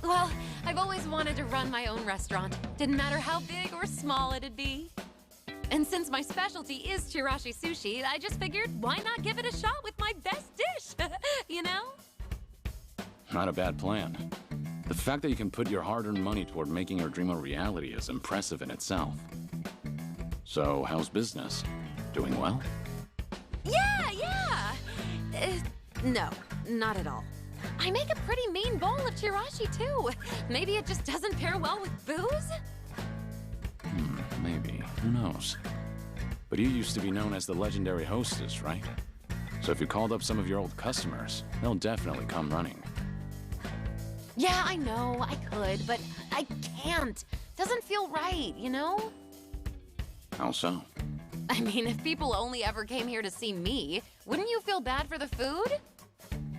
Well, I've always wanted to run my own restaurant. Didn't matter how big or small it'd be. And since my specialty is chirashi sushi, I just figured, why not give it a shot with my best dish? You know? Not a bad plan. The fact that you can put your hard-earned money toward making your dream a reality is impressive in itself. So, how's business? Doing well? Yeah! No. not at all. I make a pretty mean bowl of chirashi, too. Maybe it just doesn't pair well with booze? Maybe. Who knows? But you used to be known as the legendary hostess, right? So if you called up some of your old customers, they'll definitely come running. Yeah, I know, I could, but I can't. Doesn't feel right, you know? How so? I mean, if people only ever came here to see me, wouldn't you feel bad for the food?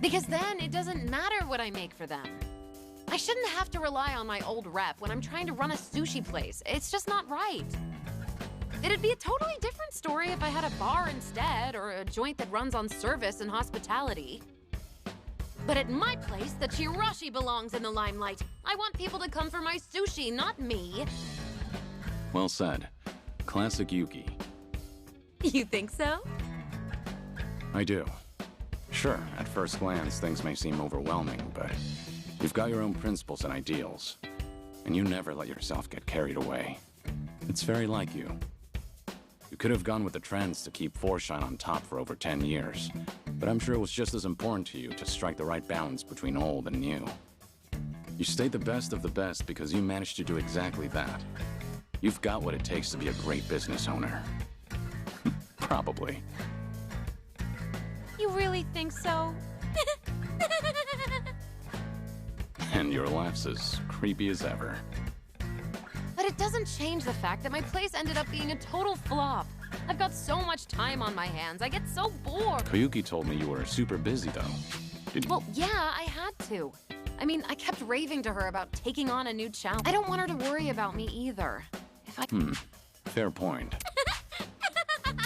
Because then it doesn't matter what I make for them. I shouldn't have to rely on my old rep when I'm trying to run a sushi place. It's just not right. It'd be a totally different story if I had a bar instead, or a joint that runs on service and hospitality. But at my place, the chirashi belongs in the limelight. I want people to come for my sushi, not me. Well said. Classic Yuki. You think so? I do. Sure, at first glance, things may seem overwhelming, but you've got your own principles and ideals. And you never let yourself get carried away. It's very like you. You could have gone with the trends to keep Forshine on top for over 10 years, but I'm sure it was just as important to you to strike the right balance between old and new. You stayed the best of the best because you managed to do exactly that. You've got what it takes to be a great business owner. Probably. You really think so? And your laugh's as creepy as ever. But it doesn't change the fact that my place ended up being a total flop. I've got so much time on my hands, I get so bored. Koyuki told me you were super busy, though. Well, yeah, I had to. I mean, I kept raving to her about taking on a new challenge. I don't want her to worry about me either. If I... Fair point.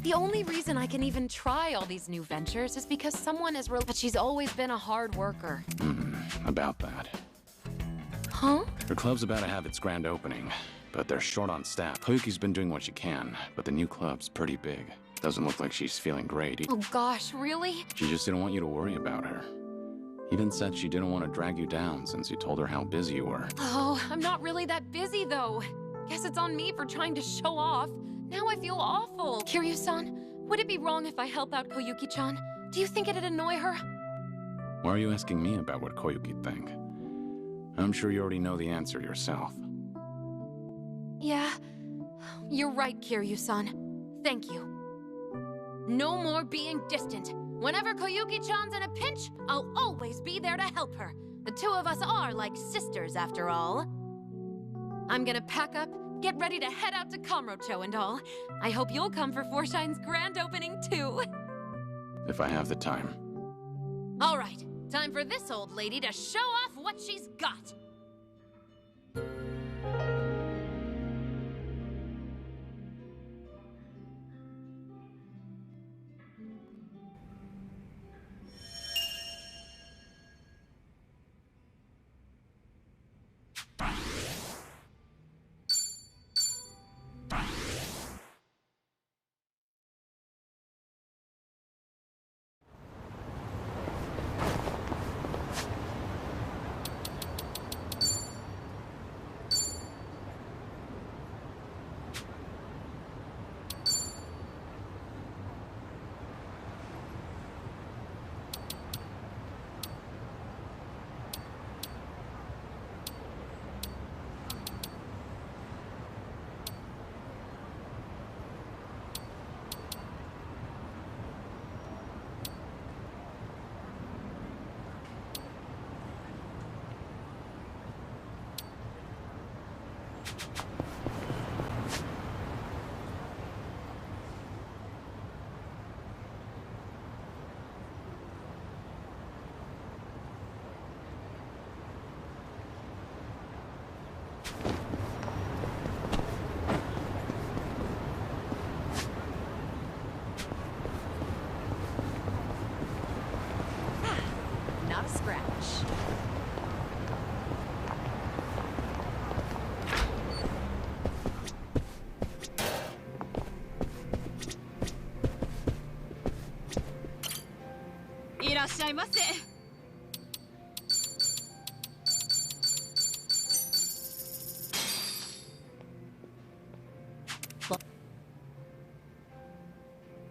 The only reason I can even try all these new ventures is because someone is but she's always been a hard worker. About that. Huh? Her club's about to have its grand opening, but they're short on staff. Koyuki's been doing what she can, but the new club's pretty big. Doesn't look like she's feeling great. Oh gosh, really? She just didn't want you to worry about her. Even said she didn't want to drag you down since you told her how busy you were. Oh, I'm not really that busy though. Guess it's on me for trying to show off. Now I feel awful. Kiryu-san, would it be wrong if I help out Koyuki-chan? Do you think it'd annoy her? Why are you asking me about what Koyuki'd think? I'm sure you already know the answer yourself. Yeah, you're right, Kiryu-san. Thank you. No more being distant. Whenever Koyuki-chan's in a pinch, I'll always be there to help her. The two of us are like sisters, after all. I'm gonna pack up, get ready to head out to Kamurocho and all. I hope you'll come for Forshine's grand opening, too. If I have the time. All right, time for this old lady to show off what she's got. Not a scratch.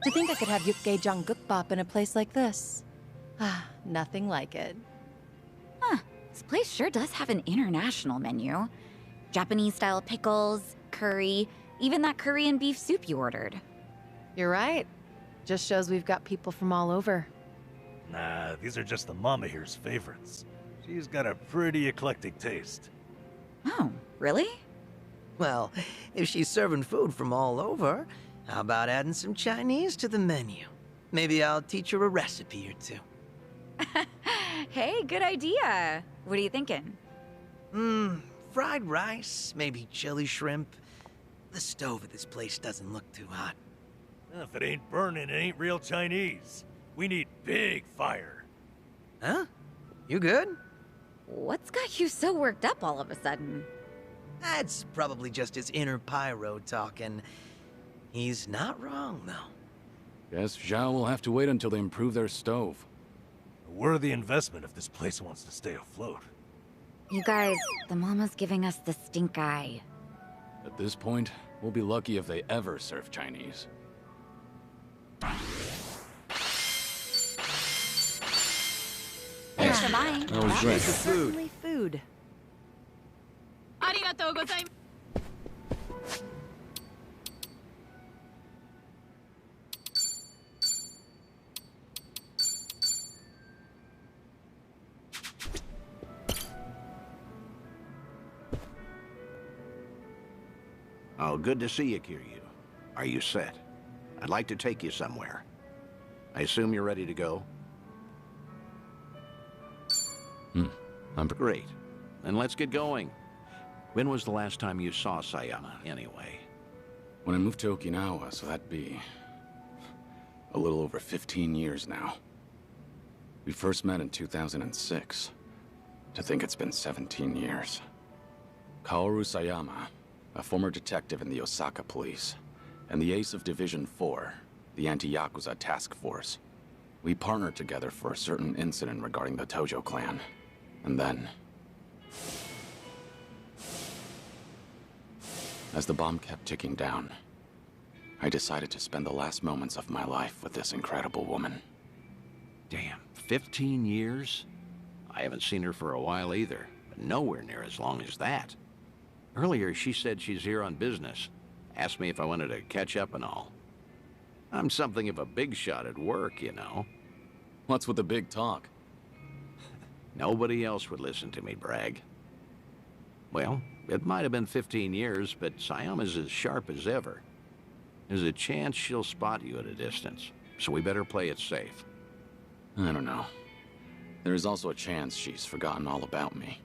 Do you think I could have Yukkei Jangukbop in a place like this? Nothing like it. Huh. This place sure does have an international menu. Japanese-style pickles, curry, even that Korean beef soup you ordered. You're right. Just shows we've got people from all over. Nah, these are just the mama here's favorites. She's got a pretty eclectic taste. Oh, really? Well, if she's serving food from all over, how about adding some Chinese to the menu? Maybe I'll teach her a recipe or two. Hey, good idea. What are you thinking? Fried rice, maybe chili shrimp. The stove at this place doesn't look too hot. If it ain't burning, it ain't real Chinese. We need big fire. Huh? You good? What's got you so worked up all of a sudden? That's probably just his inner pyro talking. He's not wrong, though. Guess Zhao will have to wait until they improve their stove. A worthy investment if this place wants to stay afloat. You guys, the mama's giving us the stink eye. At this point, we'll be lucky if they ever serve Chinese. Thanks for buying. That was great. Certainly food. Arigatou gozaimasu. Oh, good to see you, Kiryu. Are you set? I'd like to take you somewhere. I assume you're ready to go? I'm great. Then let's get going. When was the last time you saw Sayama, anyway? When I moved to Okinawa, so that'd be a little over 15 years now. We first met in 2006. To think it's been 17 years. Kaoru Sayama, a former detective in the Osaka police, and the ace of Division 4, the anti-Yakuza task force. We partnered together for a certain incident regarding the Tojo clan. And then, as the bomb kept ticking down, I decided to spend the last moments of my life with this incredible woman. Damn, 15 years? I haven't seen her for a while either, but nowhere near as long as that. Earlier, she said she's here on business. Asked me if I wanted to catch up and all. I'm something of a big shot at work, you know. What's with the big talk? Nobody else would listen to me brag. Well, it might have been 15 years, but Sayama's as sharp as ever. There's a chance she'll spot you at a distance, so we better play it safe. I don't know. There is also a chance she's forgotten all about me.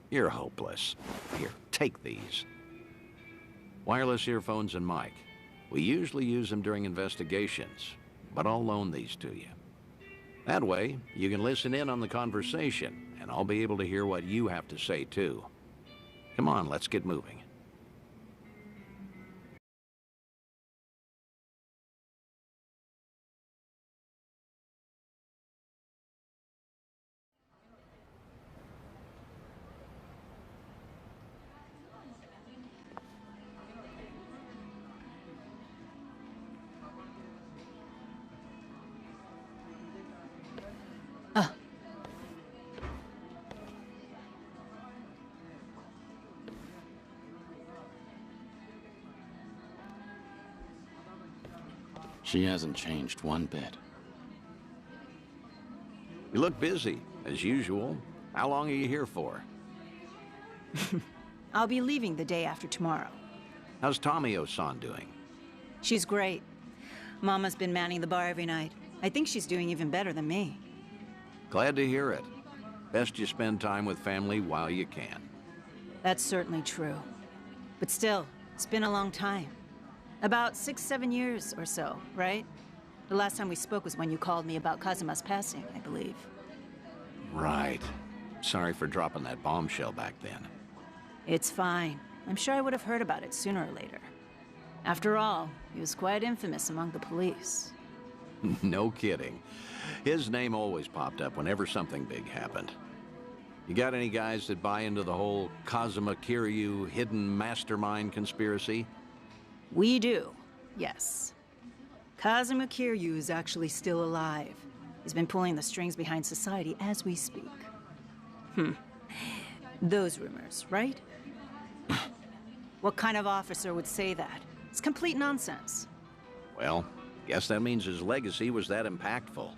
You're hopeless. Here, take these. Wireless earphones and mic. We usually use them during investigations, but I'll loan these to you. That way, you can listen in on the conversation, and I'll be able to hear what you have to say, too. Come on, let's get moving. She hasn't changed one bit. You look busy, as usual. How long are you here for? I'll be leaving the day after tomorrow. How's Tomio-san doing? She's great. Mama's been manning the bar every night. I think she's doing even better than me. Glad to hear it. Best you spend time with family while you can. That's certainly true. But still, it's been a long time. About 6-7 years or so, right? The last time we spoke was when you called me about Kazuma's passing, I believe. Right. Sorry for dropping that bombshell back then. It's fine. I'm sure I would have heard about it sooner or later. After all, he was quite infamous among the police. No kidding. His name always popped up whenever something big happened. You got any guys that buy into the whole Kazuma Kiryu hidden mastermind conspiracy? We do, yes. Kazuma Kiryu is actually still alive. He's been pulling the strings behind society as we speak. Those rumors, right? What kind of officer would say that? It's complete nonsense. Well, guess that means his legacy was that impactful.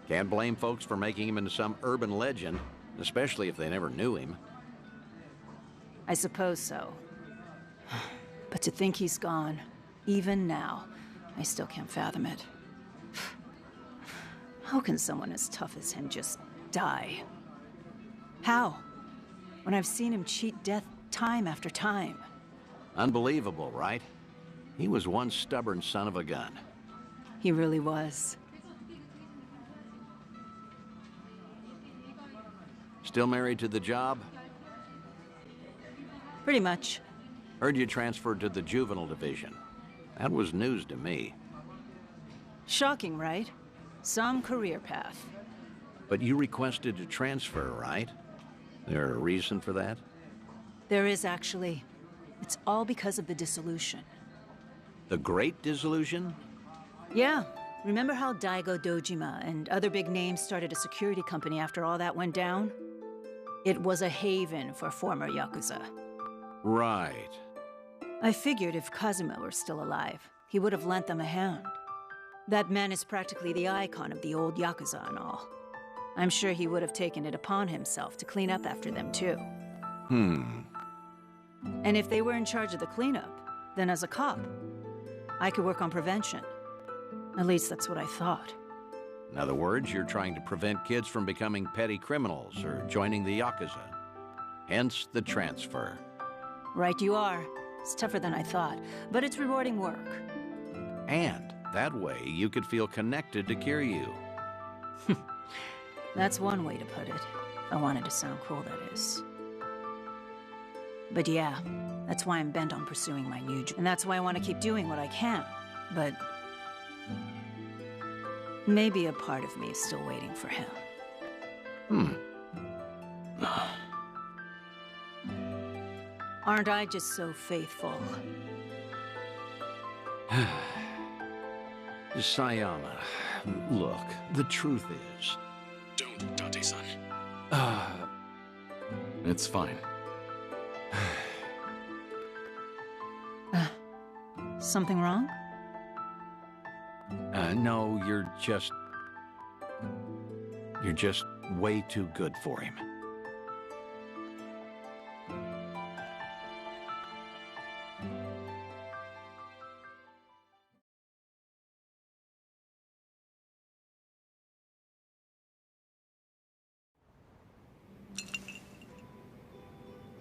Can't blame folks for making him into some urban legend, especially if they never knew him. I suppose so. But to think he's gone, even now, I still can't fathom it. How can someone as tough as him just die? How? When I've seen him cheat death time after time. Unbelievable, right? He was one stubborn son of a gun. He really was. Still married to the job? Pretty much. Heard you transferred to the juvenile division. That was news to me. Shocking, right? Some career path. But you requested to transfer, right? There a reason for that? There is, actually. It's all because of the dissolution. The Great Dissolution? Yeah. Remember how Daigo Dojima and other big names started a security company after all that went down? It was a haven for former Yakuza. Right. I figured if Kazuma were still alive, he would have lent them a hand. That man is practically the icon of the old Yakuza and all. I'm sure he would have taken it upon himself to clean up after them too. And if they were in charge of the cleanup, then as a cop, I could work on prevention. At least that's what I thought. In other words, you're trying to prevent kids from becoming petty criminals or joining the Yakuza. Hence the transfer. Right you are. It's tougher than I thought, but it's rewarding work. And that way you could feel connected to Kiryu. That's one way to put it. If I wanted to sound cool, that is. But yeah, that's why I'm bent on pursuing my new job. And that's why I want to keep doing what I can. But maybe a part of me is still waiting for him. Aren't I just so faithful? Sayama, look, the truth is... Don't, Date-san. It's fine. Something wrong? No, you're just way too good for him.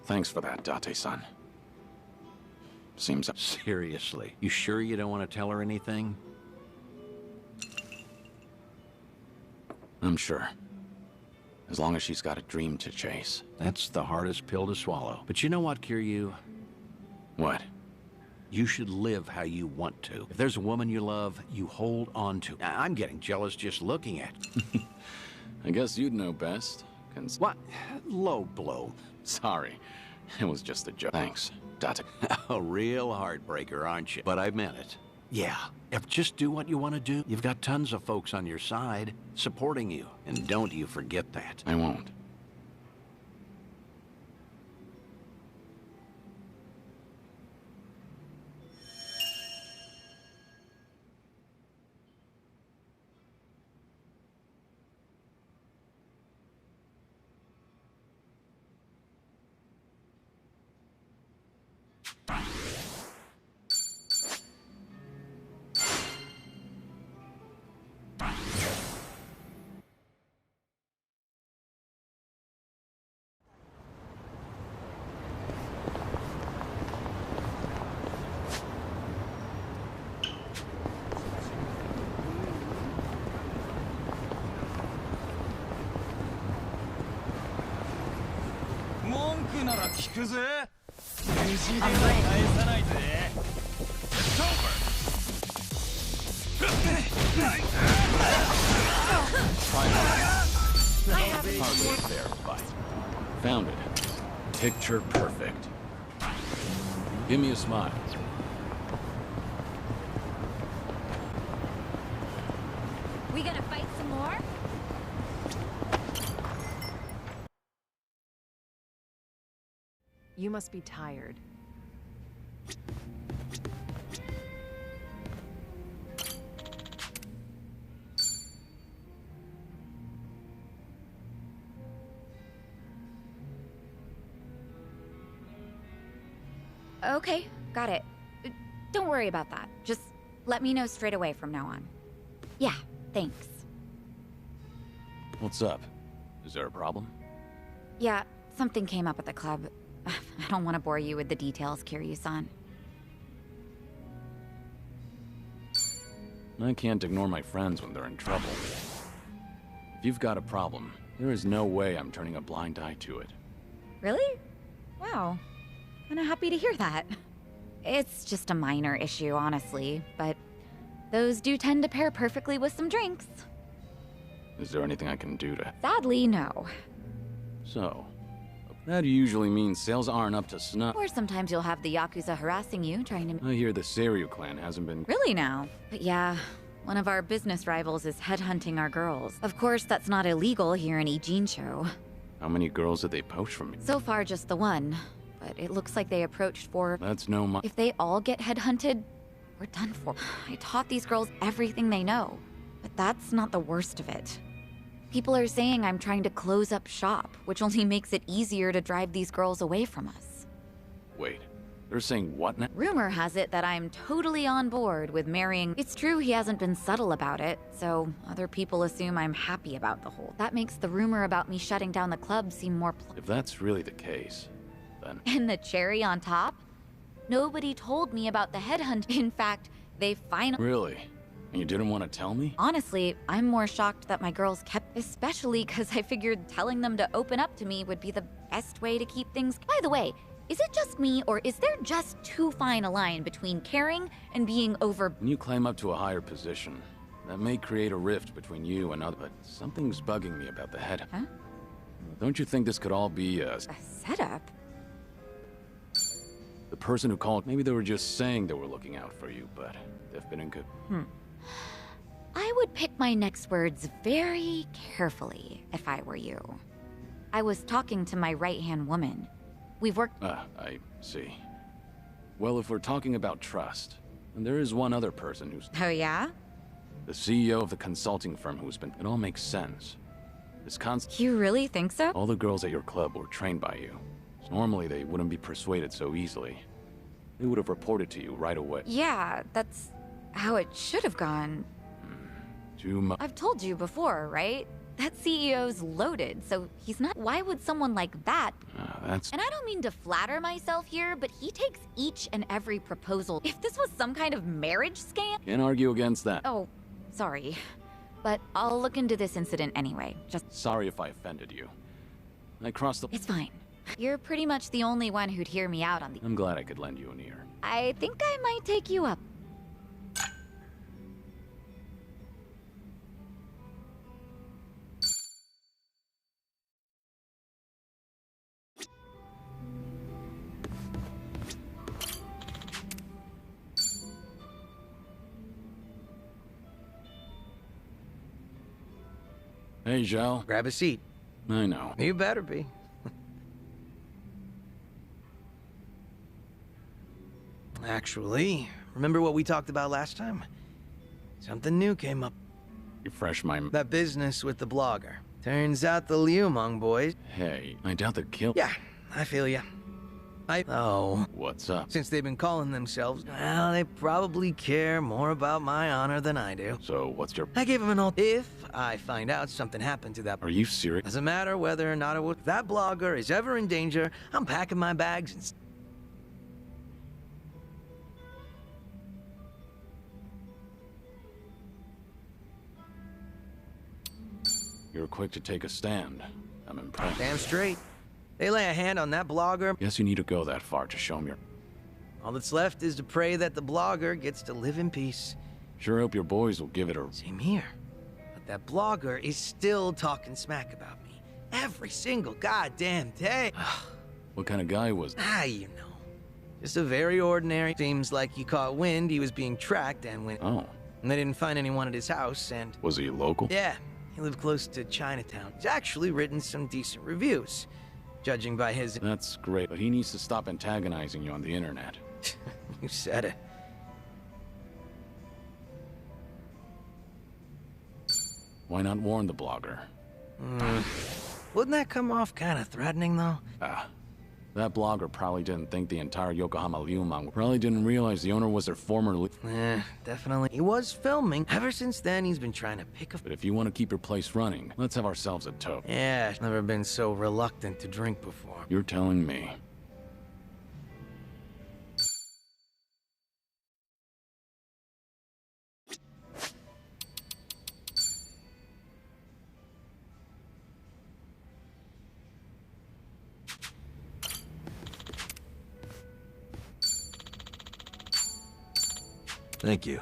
Thanks for that, Date-san. Seems... Seriously, you sure you don't want to tell her anything? I'm sure. As long as she's got a dream to chase. That's the hardest pill to swallow. But you know what, Kiryu? What? You should live how you want to. If there's a woman you love, you hold on to. I'm getting jealous just looking at it. I guess you'd know best. What? Low blow. Sorry. It was just a joke. Thanks, Date. A real heartbreaker, aren't you? But I meant it. Yeah, if just do what you want to do. You've got tons of folks on your side, supporting you. And don't you forget that. I won't. There, fight. Found it. Picture perfect. Give me a smile. We gonna fight some more? You must be tired. Okay, got it. Don't worry about that. Just let me know straight away from now on. Yeah, thanks. What's up? Is there a problem? Yeah, something came up at the club. I don't want to bore you with the details, Kiryu-san. I can't ignore my friends when they're in trouble. If you've got a problem, there is no way I'm turning a blind eye to it. Really? Wow. Kinda happy to hear that. It's just a minor issue, honestly, but those do tend to pair perfectly with some drinks. Is there anything I can do to... Sadly, no. So, that usually means sales aren't up to snuff. Or sometimes you'll have the Yakuza harassing you, trying to... I hear the Seiryu clan hasn't been... Really now? But yeah, one of our business rivals is headhunting our girls. Of course, that's not illegal here in Ijincho. How many girls did they poach from me? So far, just the one. But it looks like they approached for... That's no If they all get headhunted, we're done for. I taught these girls everything they know. But that's not the worst of it. People are saying I'm trying to close up shop, which only makes it easier to drive these girls away from us. Wait, they're saying what now? Rumor has it that I'm totally on board with marrying... It's true he hasn't been subtle about it, so other people assume I'm happy about the whole... That makes the rumor about me shutting down the club seem more... If that's really the case, then... And the cherry on top? Nobody told me about the headhunt. In fact, they finally... Really? And you didn't want to tell me? Honestly, I'm more shocked that my girls kept... Especially because I figured telling them to open up to me would be the best way to keep things... By the way, is it just me, or is there just too fine a line between caring and being over... When you climb up to a higher position, that may create a rift between you and others, but something's bugging me about the head. Huh? Don't you think this could all be a setup? The person who called, maybe they were just saying they were looking out for you, but they've been in good... I would pick my next words very carefully if I were you. I was talking to my right-hand woman. We've worked... I see. Well, if we're talking about trust, then there is one other person who's... Oh, yeah? The CEO of the consulting firm who's been... It all makes sense. This You really think so? All the girls at your club were trained by you. So normally they wouldn't be persuaded so easily. They would have reported to you right away. Yeah, that's how it should have gone. Too much. I've told you before, right? That CEO's loaded, so he's not... Why would someone like that... That's... And I don't mean to flatter myself here, but he takes each and every proposal. If this was some kind of marriage scam... Can't argue against that. Oh, sorry. But I'll look into this incident anyway. Just... Sorry if I offended you. I crossed the... It's fine. You're pretty much the only one who'd hear me out on the... I'm glad I could lend you an ear. I think I might take you up. Hey, Zhao. Grab a seat. I know. You better be. Actually, remember what we talked about last time? Something new came up. Refresh my... That business with the blogger. Turns out the Liumang boys... Hey, I doubt the kill... Yeah, I feel ya. Oh. What's up? Since they've been calling themselves... Well, they probably care more about my honor than I do. So, what's your... I gave them an if I find out something happened to that... Are you serious? Doesn't matter whether or not that blogger is ever in danger, I'm packing my bags and... You're quick to take a stand. I'm impressed. Damn straight. They lay a hand on that blogger... Guess you need to go that far to show them your... All that's left is to pray that the blogger gets to live in peace. Sure hope your boys will give it a... Same here. But that blogger is still talking smack about me. Every single goddamn day. What kind of guy was... You know. Just a very ordinary... Seems like he caught wind he was being tracked and went... Oh. And they didn't find anyone at his house and... Was he local? Yeah. He lived close to Chinatown. He's actually written some decent reviews. judging by his... That's great, but he needs to stop antagonizing you on the internet. You said it. Why not warn the blogger? Wouldn't that come off kind of threatening, though? That blogger probably didn't think the entire Yokohama Liumang probably didn't realize the owner was their former Definitely. He was filming. Ever since then, he's been trying to pick a... But if you want to keep your place running, let's have ourselves a toke. Yeah, never been so reluctant to drink before. You're telling me. Thank you.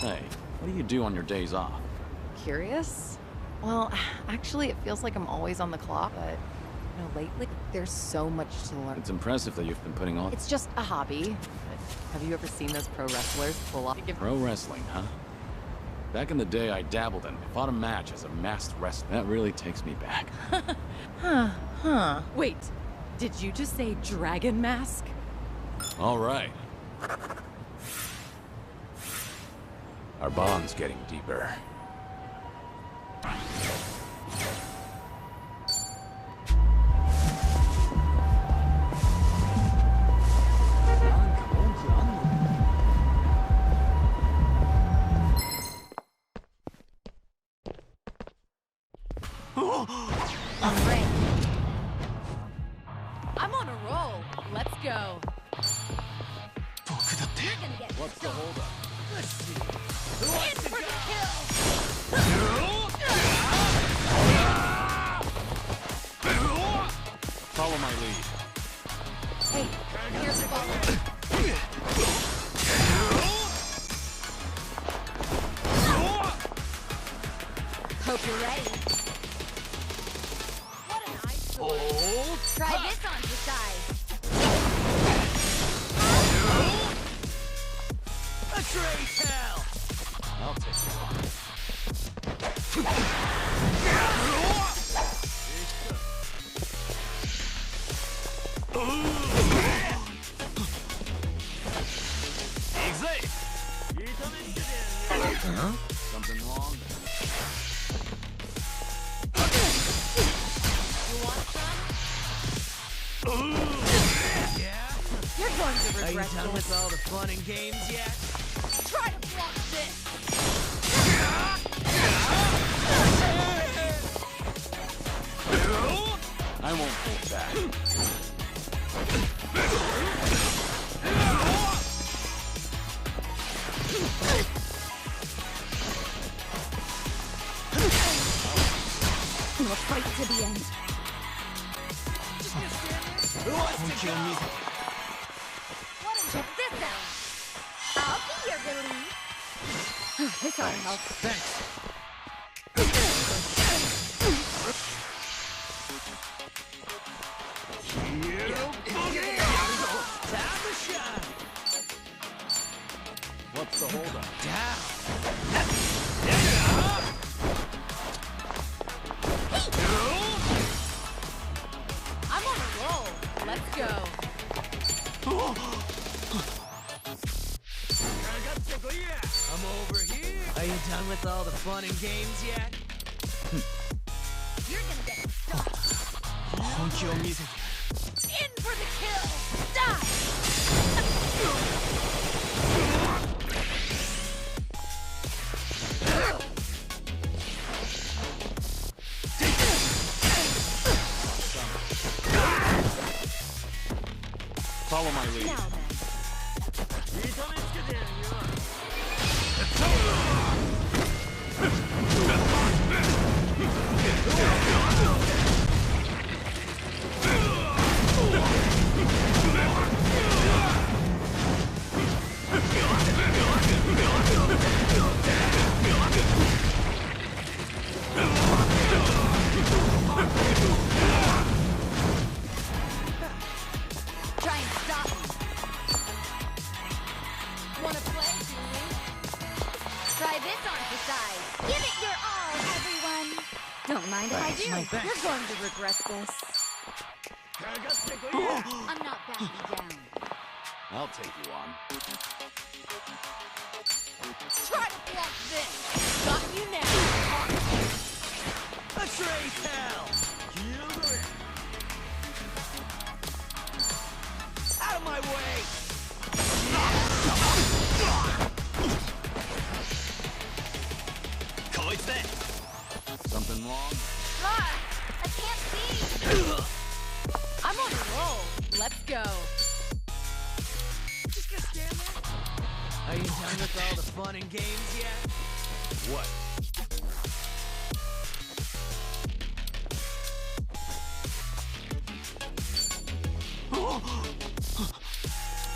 Hey, what do you do on your days off? Curious? Well, actually, it feels like I'm always on the clock, but lately there's so much to learn. It's impressive that you've been putting on. It's just a hobby. But have you ever seen those pro wrestlers pull off? Pro wrestling, huh? Back in the day, I dabbled in. I fought a match as a masked wrestler. That really takes me back. Wait, did you just say dragon mask? All right. Our bond's getting deeper. I'm on a roll. Let's go. What's the holdup? Let's see. In for the kill. Follow my lead. Hey, here's the ball. Hope you're ready. What a nice sword. Try this on your side. A trace hell! I'll take it on. Something wrong? You want some? Yeah? You're going to Are you regret done this. with all the fun and games yet? Try to block this. I won't pull back. We'll fight to the end. Who wants to go? Check this out. I'll be your relief. This ought to help. Thanks. Time to shine. What's the holdup? Down. I'm on a roll. Let's go. I'm over here. Are you done with all the fun and games yet? You're gonna get stuck. kill music. In for the kill! Die! Follow my lead. Now then. Try and stop me. Wanna play, Julie? Try this on for size. Give it your all, everyone. Don't mind if I do. You're going to regret this. I'm not backing down. I'll take you on. Try to block this. Got you now. Let's raise hell! Out of my way! Something wrong? Ah, I can't see. I'm on a roll. Let's go. Just gonna stand there? Are you done with all the fun and games yet? What?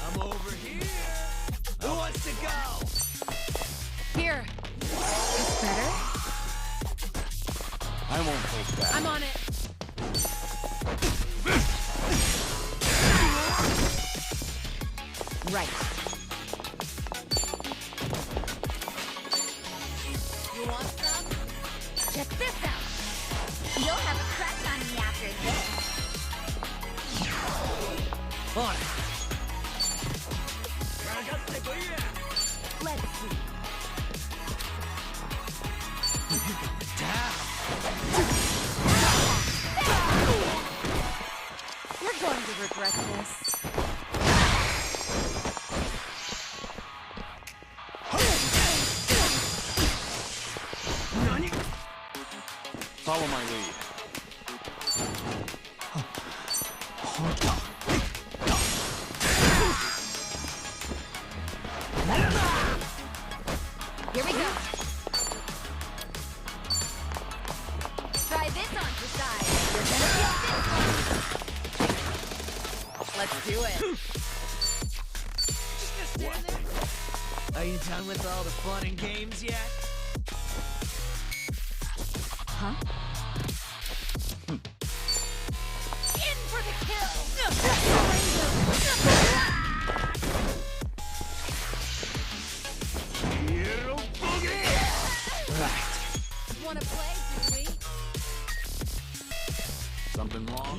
I'm over here. Who wants to go? Here. It's better? I won't hold back. I'm on it. Right. You want some? Check this out. You'll have a crush on me after this. On it. Let's see. Down. You're going to regret this. Follow my lead. Here we go. Try this on for size. You're gonna feel this one. Let's do it. Just gonna stand there? Are you done with all the fun and games yet? Huh? In for the kill! Right. Wanna play, Julie? Something wrong?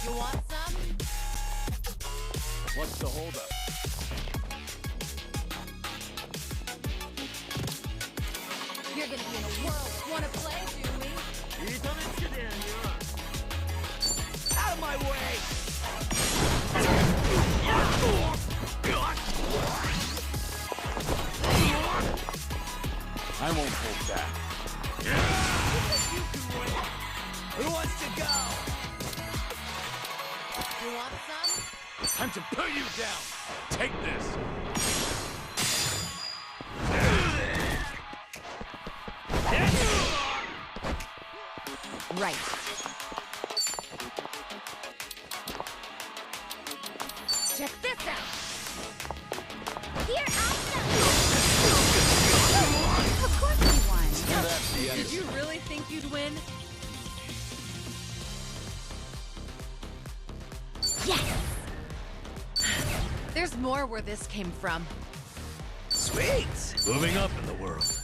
You want some? What's the holdup? You're gonna be in a whirl. Wanna play, Julie? Out of my way! I won't hold back. Who wants to go? You want some? Time to put you down. Take this. Right. Check this out. Here, Alpha! Of course you won. That's the end. Did you really think you'd win? Yes! There's more where this came from. Sweet! Moving up in the world.